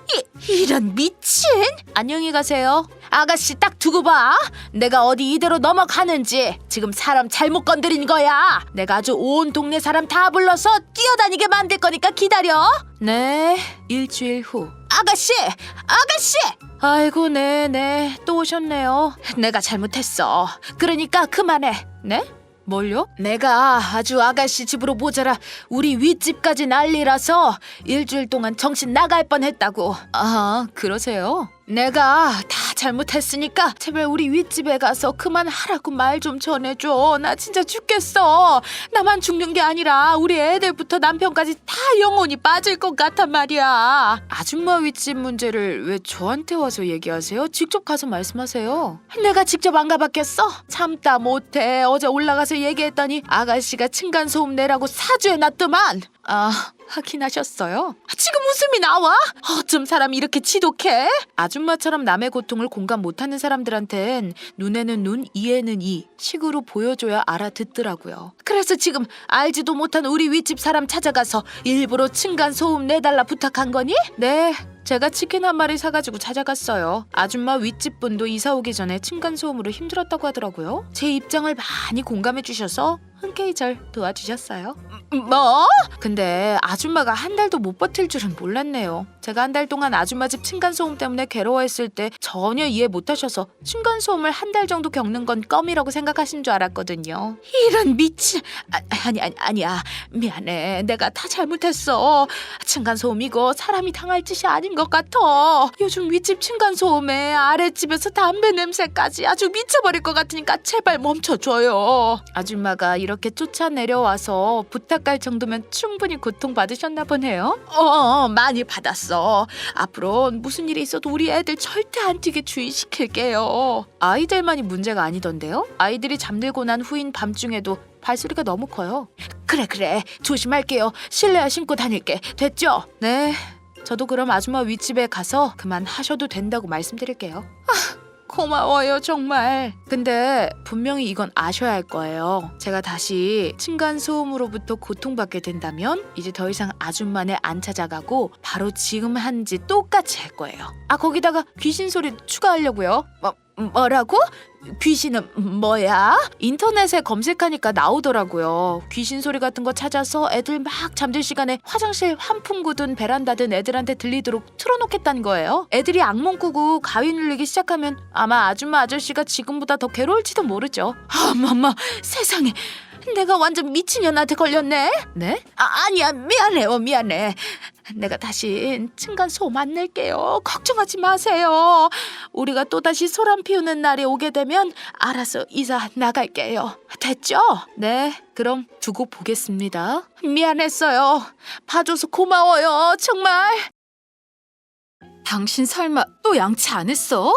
이런 미친! 안녕히 가세요. 아가씨 딱 두고 봐. 내가 어디 이대로 넘어가는지. 지금 사람 잘못 건드린 거야. 내가 아주 온 동네 사람 다 불러서 뛰어다니게 만들 거니까 기다려. 네, 일주일 후. 아가씨! 아가씨! 아이고 네네 또 오셨네요. 내가 잘못했어. 그러니까 그만해. 네? 뭘요? 내가 아주 아가씨 집으로 모자라 우리 윗집까지 난리라서 일주일 동안 정신 나갈 뻔했다고. 아 그러세요? 내가 다 잘못했으니까 제발 우리 윗집에 가서 그만하라고 말 좀 전해줘. 나 진짜 죽겠어. 나만 죽는 게 아니라 우리 애들부터 남편까지 다 영혼이 빠질 것 같단 말이야. 아줌마 윗집 문제를 왜 저한테 와서 얘기하세요? 직접 가서 말씀하세요. 내가 직접 안 가봤겠어? 참다 못해 어제 올라가서 얘기했더니 아가씨가 층간소음 내라고 사주해놨더만. 아 하긴 하셨어요? 지금 웃음이 나와? 어쩜 사람이 이렇게 지독해? 아줌마처럼 남의 고통을 공감 못하는 사람들한텐 눈에는 눈, 이에는 이 식으로 보여줘야 알아듣더라고요. 그래서 지금 알지도 못한 우리 윗집 사람 찾아가서 일부러 층간소음 내달라 부탁한 거니? 네. 제가 치킨 한 마리 사가지고 찾아갔어요. 아줌마 윗집 분도 이사 오기 전에 층간소음으로 힘들었다고 하더라고요. 제 입장을 많이 공감해 주셔서 흔쾌히 절 도와주셨어요. 뭐? 근데 아줌마가 한 달도 못 버틸 줄은 몰랐네요. 제가 한 달 동안 아줌마 집 층간소음 때문에 괴로워했을 때 전혀 이해 못하셔서 층간소음을 한 달 정도 겪는 건 껌이라고 생각하신 줄 알았거든요. 이런 미친... 아니야. 미안해. 내가 다 잘못했어. 층간소음 이거 사람이 당할 짓이 아닌 것 같아. 요즘 윗집 층간소음에 아랫집에서 담배 냄새까지 아주 미쳐버릴 것 같으니까 제발 멈춰줘요. 아줌마가 이렇게 쫓아내려와서 부탁할 정도면 충분히 고통받으셨나 보네요. 많이 받았어. 앞으로 무슨 일이 있어도 우리 애들 절대 안 튀게 주의시킬게요. 아이들만이 문제가 아니던데요? 아이들이 잠들고 난 후인 밤중에도 발소리가 너무 커요. 그래 조심할게요. 실내화 신고 다닐게. 됐죠? 네. 저도 그럼 아줌마 윗집에 가서 그만하셔도 된다고 말씀드릴게요. 고마워요 정말. 근데 분명히 이건 아셔야 할 거예요. 제가 다시 층간소음으로부터 고통받게 된다면 이제 더 이상 아줌마네 안 찾아가고 바로 지금 한지 똑같이 할 거예요. 아 거기다가 귀신 소리 추가하려고요. 뭐라고? 귀신은 뭐야? 인터넷에 검색하니까 나오더라고요. 귀신 소리 같은 거 찾아서 애들 막 잠들 시간에 화장실 환풍 구든 베란다든 애들한테 들리도록 틀어놓겠다는 거예요. 애들이 악몽 꾸고 가위 눌리기 시작하면 아마 아줌마 아저씨가 지금보다 더 괴로울지도 모르죠. 어머머 세상에 내가 완전 미친년한테 걸렸네? 네? 아니야 미안해. 내가 다시 층간소음 안 낼게요. 걱정하지 마세요. 우리가 또다시 소란 피우는 날이 오게 되면 알아서 이사 나갈게요. 됐죠? 네, 그럼 두고 보겠습니다. 미안했어요. 봐줘서 고마워요. 정말. 당신 설마 또 양치 안 했어?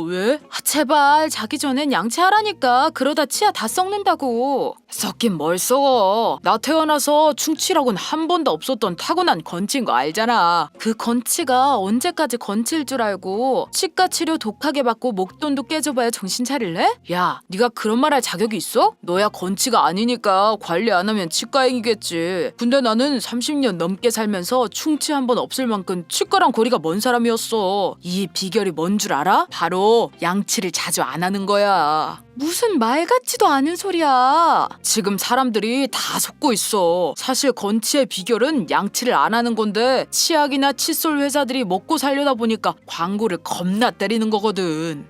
왜? 제발 자기 전엔 양치하라니까. 그러다 치아 다 썩는다고. 썩긴 뭘 썩어. 나 태어나서 충치라고는 한 번도 없었던 타고난 건치인 거 알잖아. 그 건치가 언제까지 건치일 줄 알고 치과 치료 독하게 받고 목돈도 깨져봐야 정신 차릴래? 야, 네가 그런 말 할 자격이 있어? 너야 건치가 아니니까 관리 안 하면 치과행이겠지. 근데 나는 30년 넘게 살면서 충치 한 번 없을 만큼 치과랑 거리가 먼 사람이었어. 이 비결이 뭔 줄 알아? 바로 양치를 자주 안 하는 거야. 무슨 말 같지도 않은 소리야. 지금 사람들이 다 속고 있어. 사실 건치의 비결은 양치를 안 하는 건데 치약이나 칫솔 회사들이 먹고 살려다 보니까 광고를 겁나 때리는 거거든.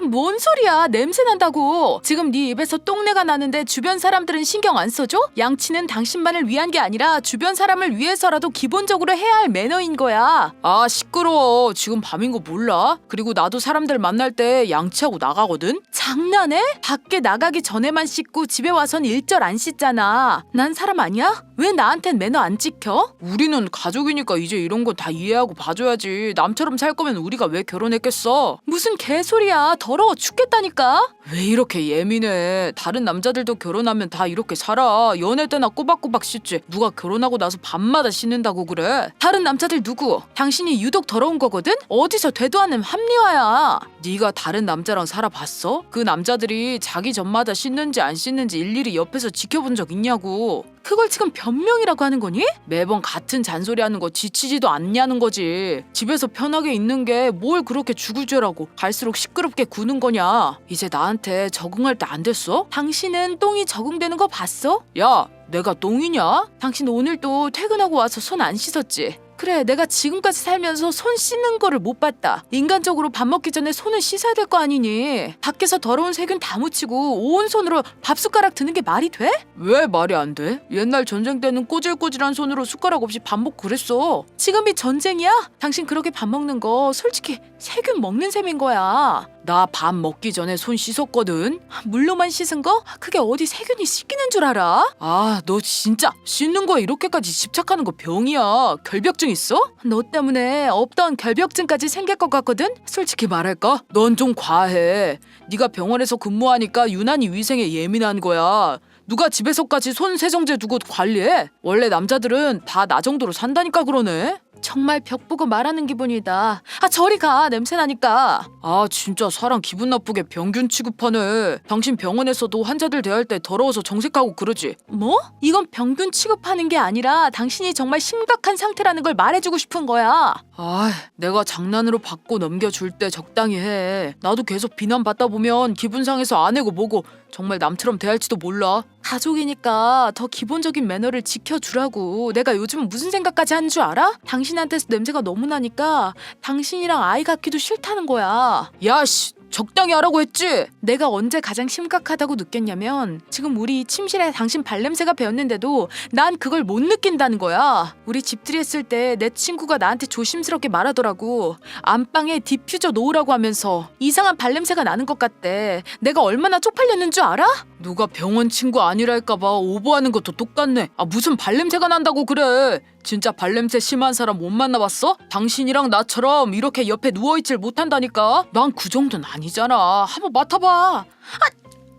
뭔 소리야. 냄새 난다고. 지금 네 입에서 똥내가 나는데 주변 사람들은 신경 안 써줘? 양치는 당신만을 위한 게 아니라 주변 사람을 위해서라도 기본적으로 해야 할 매너인 거야. 아 시끄러워. 지금 밤인 거 몰라? 그리고 나도 사람들 만날 때 양치하고 나가거든. 장난해? 밖에 나가기 전에만 씻고 집에 와선 일절 안 씻잖아. 난 사람 아니야? 왜 나한텐 매너 안 지켜? 우리는 가족이니까 이제 이런 건 다 이해하고 봐줘야지. 남처럼 살 거면 우리가 왜 결혼했겠어? 무슨 개소리야. 더러워 죽겠다니까. 왜 이렇게 예민해? 다른 남자들도 결혼하면 다 이렇게 살아. 연애 때나 꼬박꼬박 씻지. 누가 결혼하고 나서 밤마다 씻는다고 그래? 다른 남자들 누구? 당신이 유독 더러운 거거든? 어디서 되도 않는 합리화야. 네가 다른 남자랑 살아봤어? 그 남자들이 자기 전마다 씻는지 안 씻는지 일일이 옆에서 지켜본 적 있냐고. 그걸 지금 변명이라고 하는 거니? 매번 같은 잔소리하는 거 지치지도 않냐는 거지. 집에서 편하게 있는 게 뭘 그렇게 죽을 죄라고 갈수록 시끄럽게 구는 거냐. 이제 나한테 적응할 때 안 됐어? 당신은 똥이 적응되는 거 봤어? 야, 내가 똥이냐? 당신 오늘도 퇴근하고 와서 손 안 씻었지? 그래, 내가 지금까지 살면서 손 씻는 거를 못 봤다. 인간적으로 밥 먹기 전에 손은 씻어야 될 거 아니니. 밖에서 더러운 세균 다 묻히고 온 손으로 밥 숟가락 드는 게 말이 돼? 왜 말이 안 돼? 옛날 전쟁 때는 꼬질꼬질한 손으로 숟가락 없이 밥 먹고 그랬어. 지금이 전쟁이야? 당신 그렇게 밥 먹는 거 솔직히 세균 먹는 셈인 거야. 나 밥 먹기 전에 손 씻었거든. 물로만 씻은 거? 그게 어디 세균이 씻기는 줄 알아? 아, 너 진짜 씻는 거에 이렇게까지 집착하는 거 병이야. 결벽증 있어? 너 때문에 없던 결벽증까지 생길 것 같거든? 솔직히 말할까? 넌 좀 과해. 네가 병원에서 근무하니까 유난히 위생에 예민한 거야. 누가 집에서까지 손 세정제 두고 관리해? 원래 남자들은 다 나 정도로 산다니까 그러네. 정말 벽 보고 말하는 기분이다. 아, 저리 가. 냄새 나니까. 아 진짜 사람 기분 나쁘게 병균 취급하네. 당신 병원에서도 환자들 대할 때 더러워서 정색하고 그러지. 뭐? 이건 병균 취급하는 게 아니라 당신이 정말 심각한 상태라는 걸 말해주고 싶은 거야. 아, 내가 장난으로 받고 넘겨줄 때 적당히 해. 나도 계속 비난받다 보면 기분 상해서 안 해고 뭐고 정말 남처럼 대할지도 몰라. 가족이니까 더 기본적인 매너를 지켜주라고. 내가 요즘 무슨 생각까지 하는 줄 알아? 당신한테서 냄새가 너무 나니까 당신이랑 아이 갖기도 싫다는 거야. 야, 씨, 적당히 하라고 했지? 내가 언제 가장 심각하다고 느꼈냐면 지금 우리 침실에 당신 발냄새가 배었는데도 난 그걸 못 느낀다는 거야. 우리 집들이 했을 때 내 친구가 나한테 조심스럽게 말하더라고. 안방에 디퓨저 놓으라고 하면서 이상한 발냄새가 나는 것 같대. 내가 얼마나 쪽팔렸는 줄 알아? 누가 병원 친구 아니랄까봐 오버하는 것도 똑같네. 아 무슨 발냄새가 난다고 그래. 진짜 발냄새 심한 사람 못 만나봤어? 당신이랑 나처럼 이렇게 옆에 누워있질 못한다니까. 난 그 정도는 아니잖아. 한번 맡아봐.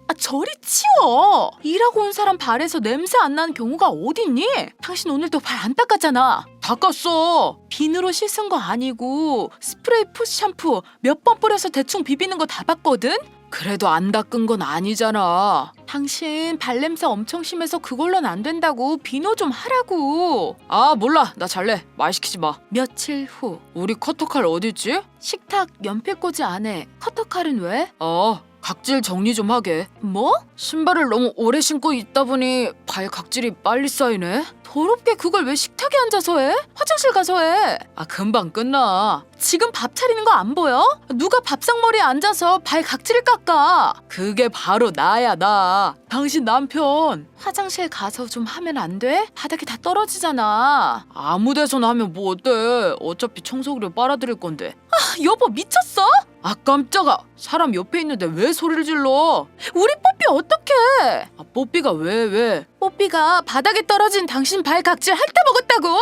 아, 저리 치워. 일하고 온 사람 발에서 냄새 안 나는 경우가 어딨니? 당신 오늘도 발 안 닦았잖아. 닦았어. 비누로 씻은 거 아니고 스프레이 풋 샴푸 몇 번 뿌려서 대충 비비는 거 다 봤거든? 그래도 안 닦은 건 아니잖아. 당신 발냄새 엄청 심해서 그걸로는 안 된다고. 비누 좀 하라고. 아 몰라. 나 잘래. 말 시키지 마. 며칠 후 우리 커터칼 어딨지? 식탁 연필꽂이 안에. 커터칼은 왜? 각질 정리 좀 하게. 뭐? 신발을 너무 오래 신고 있다 보니 발 각질이 빨리 쌓이네. 더럽게 그걸 왜 식탁에 앉아서 해? 화장실 가서 해. 아 금방 끝나. 지금 밥 차리는 거 안 보여? 누가 밥상머리에 앉아서 발 각질을 깎아. 그게 바로 나야 나. 당신 남편. 화장실 가서 좀 하면 안 돼? 바닥에 다 떨어지잖아. 아무 데서나 하면 뭐 어때? 어차피 청소기로 빨아들일 건데. 아, 여보 미쳤어? 아 깜짝아. 사람 옆에 있는데 왜 소리를 질러? 우리 뽀삐 어떡해? 아 뽀삐가 왜? 뽀삐가 바닥에 떨어진 당신 발 각질 핥아 먹었다고.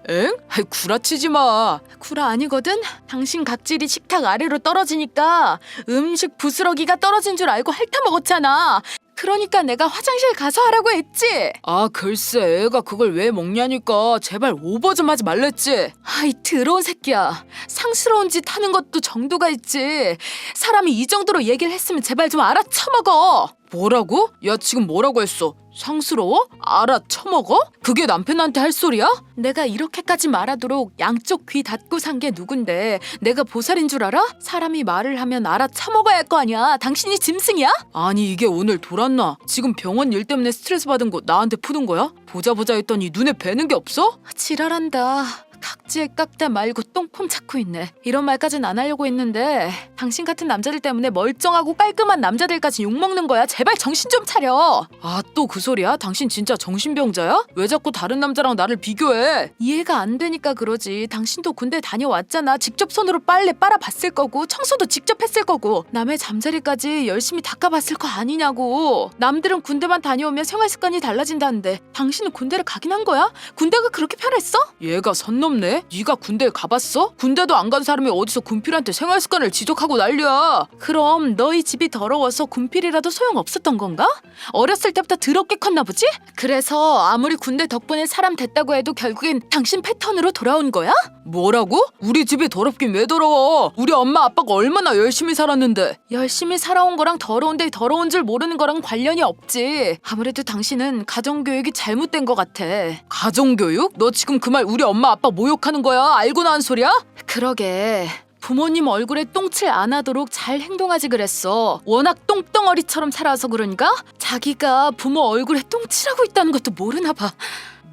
엥? 아이 구라치지 마. 구라 아니거든? 당신 각질이 식탁 아래로 떨어지니까 음식 부스러기가 떨어진 줄 알고 핥아 먹었잖아. 그러니까 내가 화장실 가서 하라고 했지. 아 글쎄 애가 그걸 왜 먹냐니까. 제발 오버 좀 하지 말랬지. 아이 더러운 새끼야. 상스러운 짓 하는 것도 정도가 있지. 사람이 이 정도로 얘기를 했으면 제발 좀 알아쳐먹어. 뭐라고? 야 지금 뭐라고 했어? 상스러워? 알아 처먹어? 그게 남편한테 할 소리야? 내가 이렇게까지 말하도록 양쪽 귀 닫고 산 게 누군데 내가 보살인 줄 알아? 사람이 말을 하면 알아 처먹어야 할 거 아니야. 당신이 짐승이야? 아니 이게 오늘 돌았나? 지금 병원 일 때문에 스트레스 받은 거 나한테 푸는 거야? 보자 했더니 눈에 뵈는 게 없어? 지랄한다. 각지에 깎다 말고 똥폼 찾고 있네. 이런 말까진 안 하려고 했는데 당신 같은 남자들 때문에 멀쩡하고 깔끔한 남자들까지 욕먹는 거야. 제발 정신 좀 차려. 아 또 그 소리야? 당신 진짜 정신병자야? 왜 자꾸 다른 남자랑 나를 비교해? 이해가 안 되니까 그러지. 당신도 군대 다녀왔잖아. 직접 손으로 빨래 빨아봤을 거고 청소도 직접 했을 거고 남의 잠자리까지 열심히 닦아봤을 거 아니냐고. 남들은 군대만 다녀오면 생활 습관이 달라진다는데 당신은 군대를 가긴 한 거야? 군대가 그렇게 편했어? 얘가 선 넘네? 네가 군대에 가봤어? 군대도 안 간 사람이 어디서 군필한테 생활 습관을 지적하고 난리야. 그럼 너희 집이 더러워서 군필이라도 소용없었던 건가? 어렸을 때부터 더럽게 컸나 보지? 그래서 아무리 군대 덕분에 사람 됐다고 해도 결국엔 당신 패턴으로 돌아온 거야? 뭐라고? 우리 집이 더럽긴 왜 더러워? 우리 엄마 아빠가 얼마나 열심히 살았는데. 열심히 살아온 거랑 더러운데 더러운 줄 모르는 거랑 관련이 없지. 아무래도 당신은 가정교육이 잘못된 것 같아. 가정교육? 너 지금 그 말 우리 엄마 아빠 모욕하는 거야? 알고나 한 소리야? 그러게. 부모님 얼굴에 똥칠 안 하도록 잘 행동하지 그랬어. 워낙 똥덩어리처럼 살아서 그런가? 자기가 부모 얼굴에 똥칠하고 있다는 것도 모르나 봐.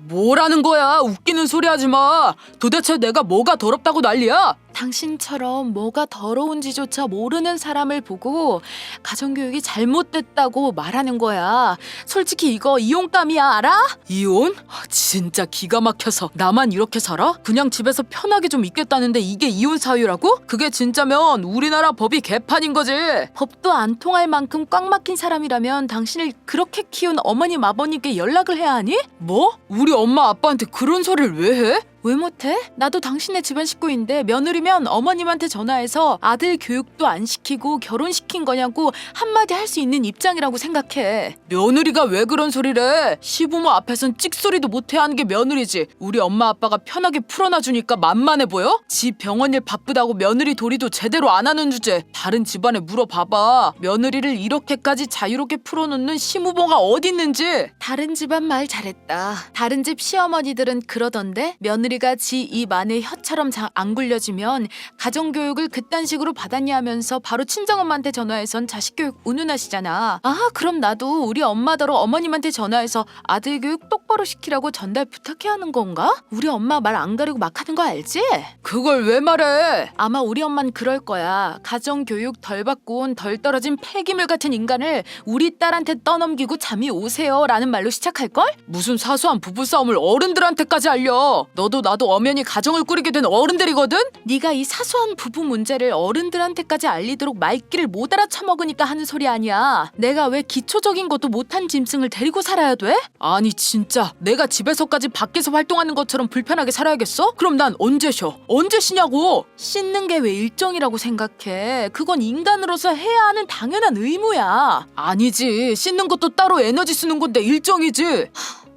뭐라는 거야? 웃기는 소리 하지 마. 도대체 내가 뭐가 더럽다고 난리야? 당신처럼 뭐가 더러운지조차 모르는 사람을 보고 가정교육이 잘못됐다고 말하는 거야. 솔직히 이거 이혼감이야, 알아? 이혼? 진짜 기가 막혀서 나만 이렇게 살아? 그냥 집에서 편하게 좀 있겠다는데 이게 이혼 사유라고? 그게 진짜면 우리나라 법이 개판인 거지. 법도 안 통할 만큼 꽉 막힌 사람이라면 당신을 그렇게 키운 어머님 아버님께 연락을 해야 하니? 뭐? 우리 엄마 아빠한테 그런 소리를 왜 해? 왜 못해? 나도 당신네 집안 식구인데 며느리면 어머님한테 전화해서 아들 교육도 안 시키고 결혼시킨 거냐고 한마디 할 수 있는 입장이라고 생각해. 며느리가 왜 그런 소리를 해? 시부모 앞에선 찍소리도 못해 하는 게 며느리지. 우리 엄마 아빠가 편하게 풀어놔주니까 만만해 보여? 집 병원 일 바쁘다고 며느리 도리도 제대로 안 하는 주제. 다른 집안에 물어봐봐. 며느리를 이렇게까지 자유롭게 풀어놓는 시부모가 어디 있는지. 다른 집안 말 잘했다. 다른 집 시어머니들은 그러던데 며느리가 지 입 안에 혀처럼 안 굴려지면 가정교육을 그딴 식으로 받았냐 하면서 바로 친정엄마한테 전화해선 자식교육 운운하시잖아. 아 그럼 나도 우리 엄마더러 어머님한테 전화해서 아들 교육 똑바로 시키라고 전달 부탁해야 하는 건가? 우리 엄마 말 안 가리고 막 하는 거 알지? 그걸 왜 말해? 아마 우리 엄만 그럴 거야. 가정교육 덜 받고 온 덜 떨어진 폐기물 같은 인간을 우리 딸한테 떠넘기고 잠이 오세요 라는 말로 시작할걸? 무슨 사소한 부부싸움을 어른들한테까지 알려. 너도 나도 엄연히 가정을 꾸리게 된 어른들이거든? 네가 이 사소한 부부 문제를 어른들한테까지 알리도록 말귀를 못 알아쳐먹으니까 하는 소리 아니야. 내가 왜 기초적인 것도 못한 짐승을 데리고 살아야 돼? 아니 진짜 내가 집에서까지 밖에서 활동하는 것처럼 불편하게 살아야겠어? 그럼 난 언제 쉬어? 언제 쉬냐고? 씻는 게 왜 일정이라고 생각해? 그건 인간으로서 해야 하는 당연한 의무야. 아니지. 씻는 것도 따로 에너지 쓰는 건데 일정이지.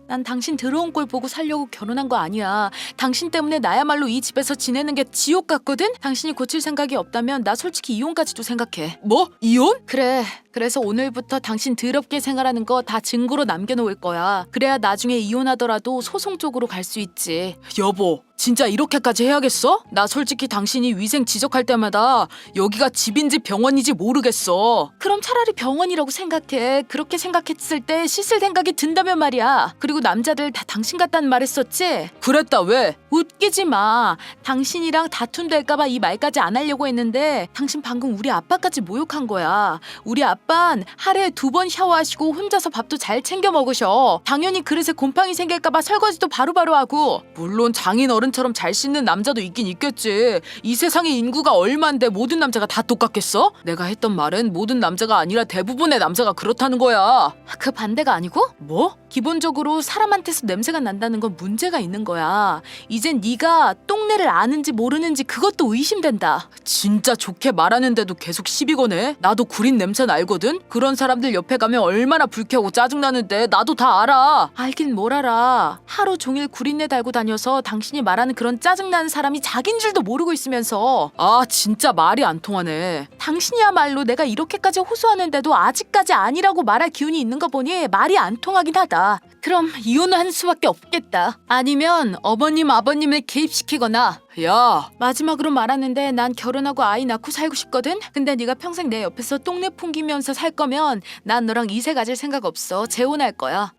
난 당신 더러운 꼴 보고 살려고 결혼한 거 아니야. 당신 때문에 나야말로 이 집에서 지내는 게 지옥 같거든? 당신이 고칠 생각이 없다면 나 솔직히 이혼까지도 생각해. 뭐? 이혼? 그래. 그래서 오늘부터 당신 더럽게 생활하는 거 다 증거로 남겨놓을 거야. 그래야 나중에 이혼하더라도 소송 쪽으로 갈 수 있지. 여보, 진짜 이렇게까지 해야겠어? 나 솔직히 당신이 위생 지적할 때마다 여기가 집인지 병원인지 모르겠어. 그럼 차라리 병원이라고 생각해. 그렇게 생각했을 때 씻을 생각이 든다면 말이야. 그리고 남자들 다 당신 같다는 말 했었지? 그랬다 왜? 웃기지 마. 당신이랑 다툼될까봐 이 말까지 안 하려고 했는데 당신 방금 우리 아빠까지 모욕한 거야. 우리 아빠는 하루에 2번 샤워하시고 혼자서 밥도 잘 챙겨 먹으셔. 당연히 그릇에 곰팡이 생길까봐 설거지도 바로바로 하고. 물론 장인 어른처럼 잘 씻는 남자도 있긴 있겠지. 이 세상에 인구가 얼만데 모든 남자가 다 똑같겠어? 내가 했던 말은 모든 남자가 아니라 대부분의 남자가 그렇다는 거야. 그 반대가 아니고? 뭐? 기본적으로 사람한테서 냄새가 난다는 건 문제가 있는 거야. 이젠 네가 똥내를 아는지 모르는지 그것도 의심된다. 진짜 좋게 말하는데도 계속 시비 거네. 나도 구린 냄새 날거든. 있거든? 그런 사람들 옆에 가면 얼마나 불쾌하고 짜증나는데 나도 다 알아. 알긴 뭘 알아. 하루 종일 구린내 달고 다녀서 당신이 말하는 그런 짜증나는 사람이 자긴 줄도 모르고 있으면서. 아 진짜 말이 안 통하네. 당신이야말로 내가 이렇게까지 호소하는데도 아직까지 아니라고 말할 기운이 있는 거 보니 말이 안 통하긴 하다. 그럼 이혼할 수밖에 없겠다. 아니면 어머님 아버님을 개입시키거나. 야 마지막으로 말하는데 난 결혼하고 아이 낳고 살고 싶거든? 근데 네가 평생 내 옆에서 똥내 풍기면서 살 거면 난 너랑 이세 가질 생각 없어. 재혼할 거야.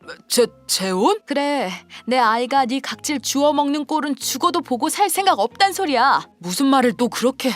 재혼? 그래, 내 아이가 네 각질 주워 먹는 꼴은 죽어도 보고 살 생각 없단 소리야. 무슨 말을 또 그렇게.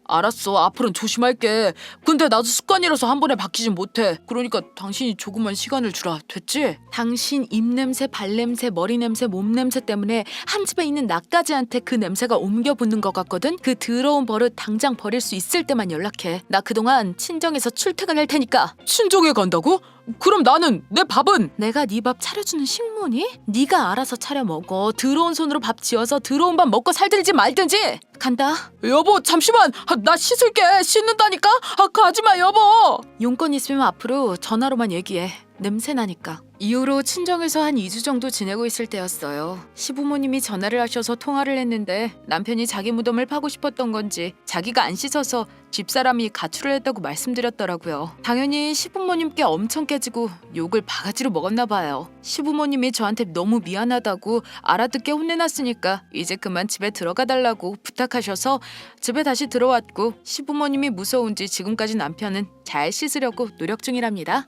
알았어 앞으로는 조심할게. 근데 나도 습관이라서 한 번에 바뀌진 못해. 그러니까 당신이 조금만 시간을 주라. 됐지? 당신 입냄새, 발냄새, 머리냄새, 몸냄새 때문에 한 집에 있는 나까지한테 그 냄새가 옮겨 붙는 것 같거든? 그 더러운 버릇 당장 버릴 수 있을 때만 연락해. 나 그동안 친정에서 출퇴근할 테니까. 친정에 간다고? 그럼 나는 내 밥은? 내가 네 밥 차려주는 식모니? 네가 알아서 차려 먹어. 더러운 손으로 밥 지어서 더러운 밥 먹고 살든지 말든지. 간다. 여보 잠시만. 나 씻을게. 씻는다니까? 가지마 여보. 용건 있으면 앞으로 전화로만 얘기해. 냄새 나니까. 이후로 친정에서 한 2주 정도 지내고 있을 때였어요. 시부모님이 전화를 하셔서 통화를 했는데 남편이 자기 무덤을 파고 싶었던 건지 자기가 안 씻어서 집사람이 가출을 했다고 말씀드렸더라고요. 당연히 시부모님께 엄청 깨지고 욕을 바가지로 먹었나 봐요. 시부모님이 저한테 너무 미안하다고 알아듣게 혼내놨으니까 이제 그만 집에 들어가 달라고 부탁하셔서 집에 다시 들어왔고 시부모님이 무서운지 지금까지 남편은 잘 씻으려고 노력 중이랍니다.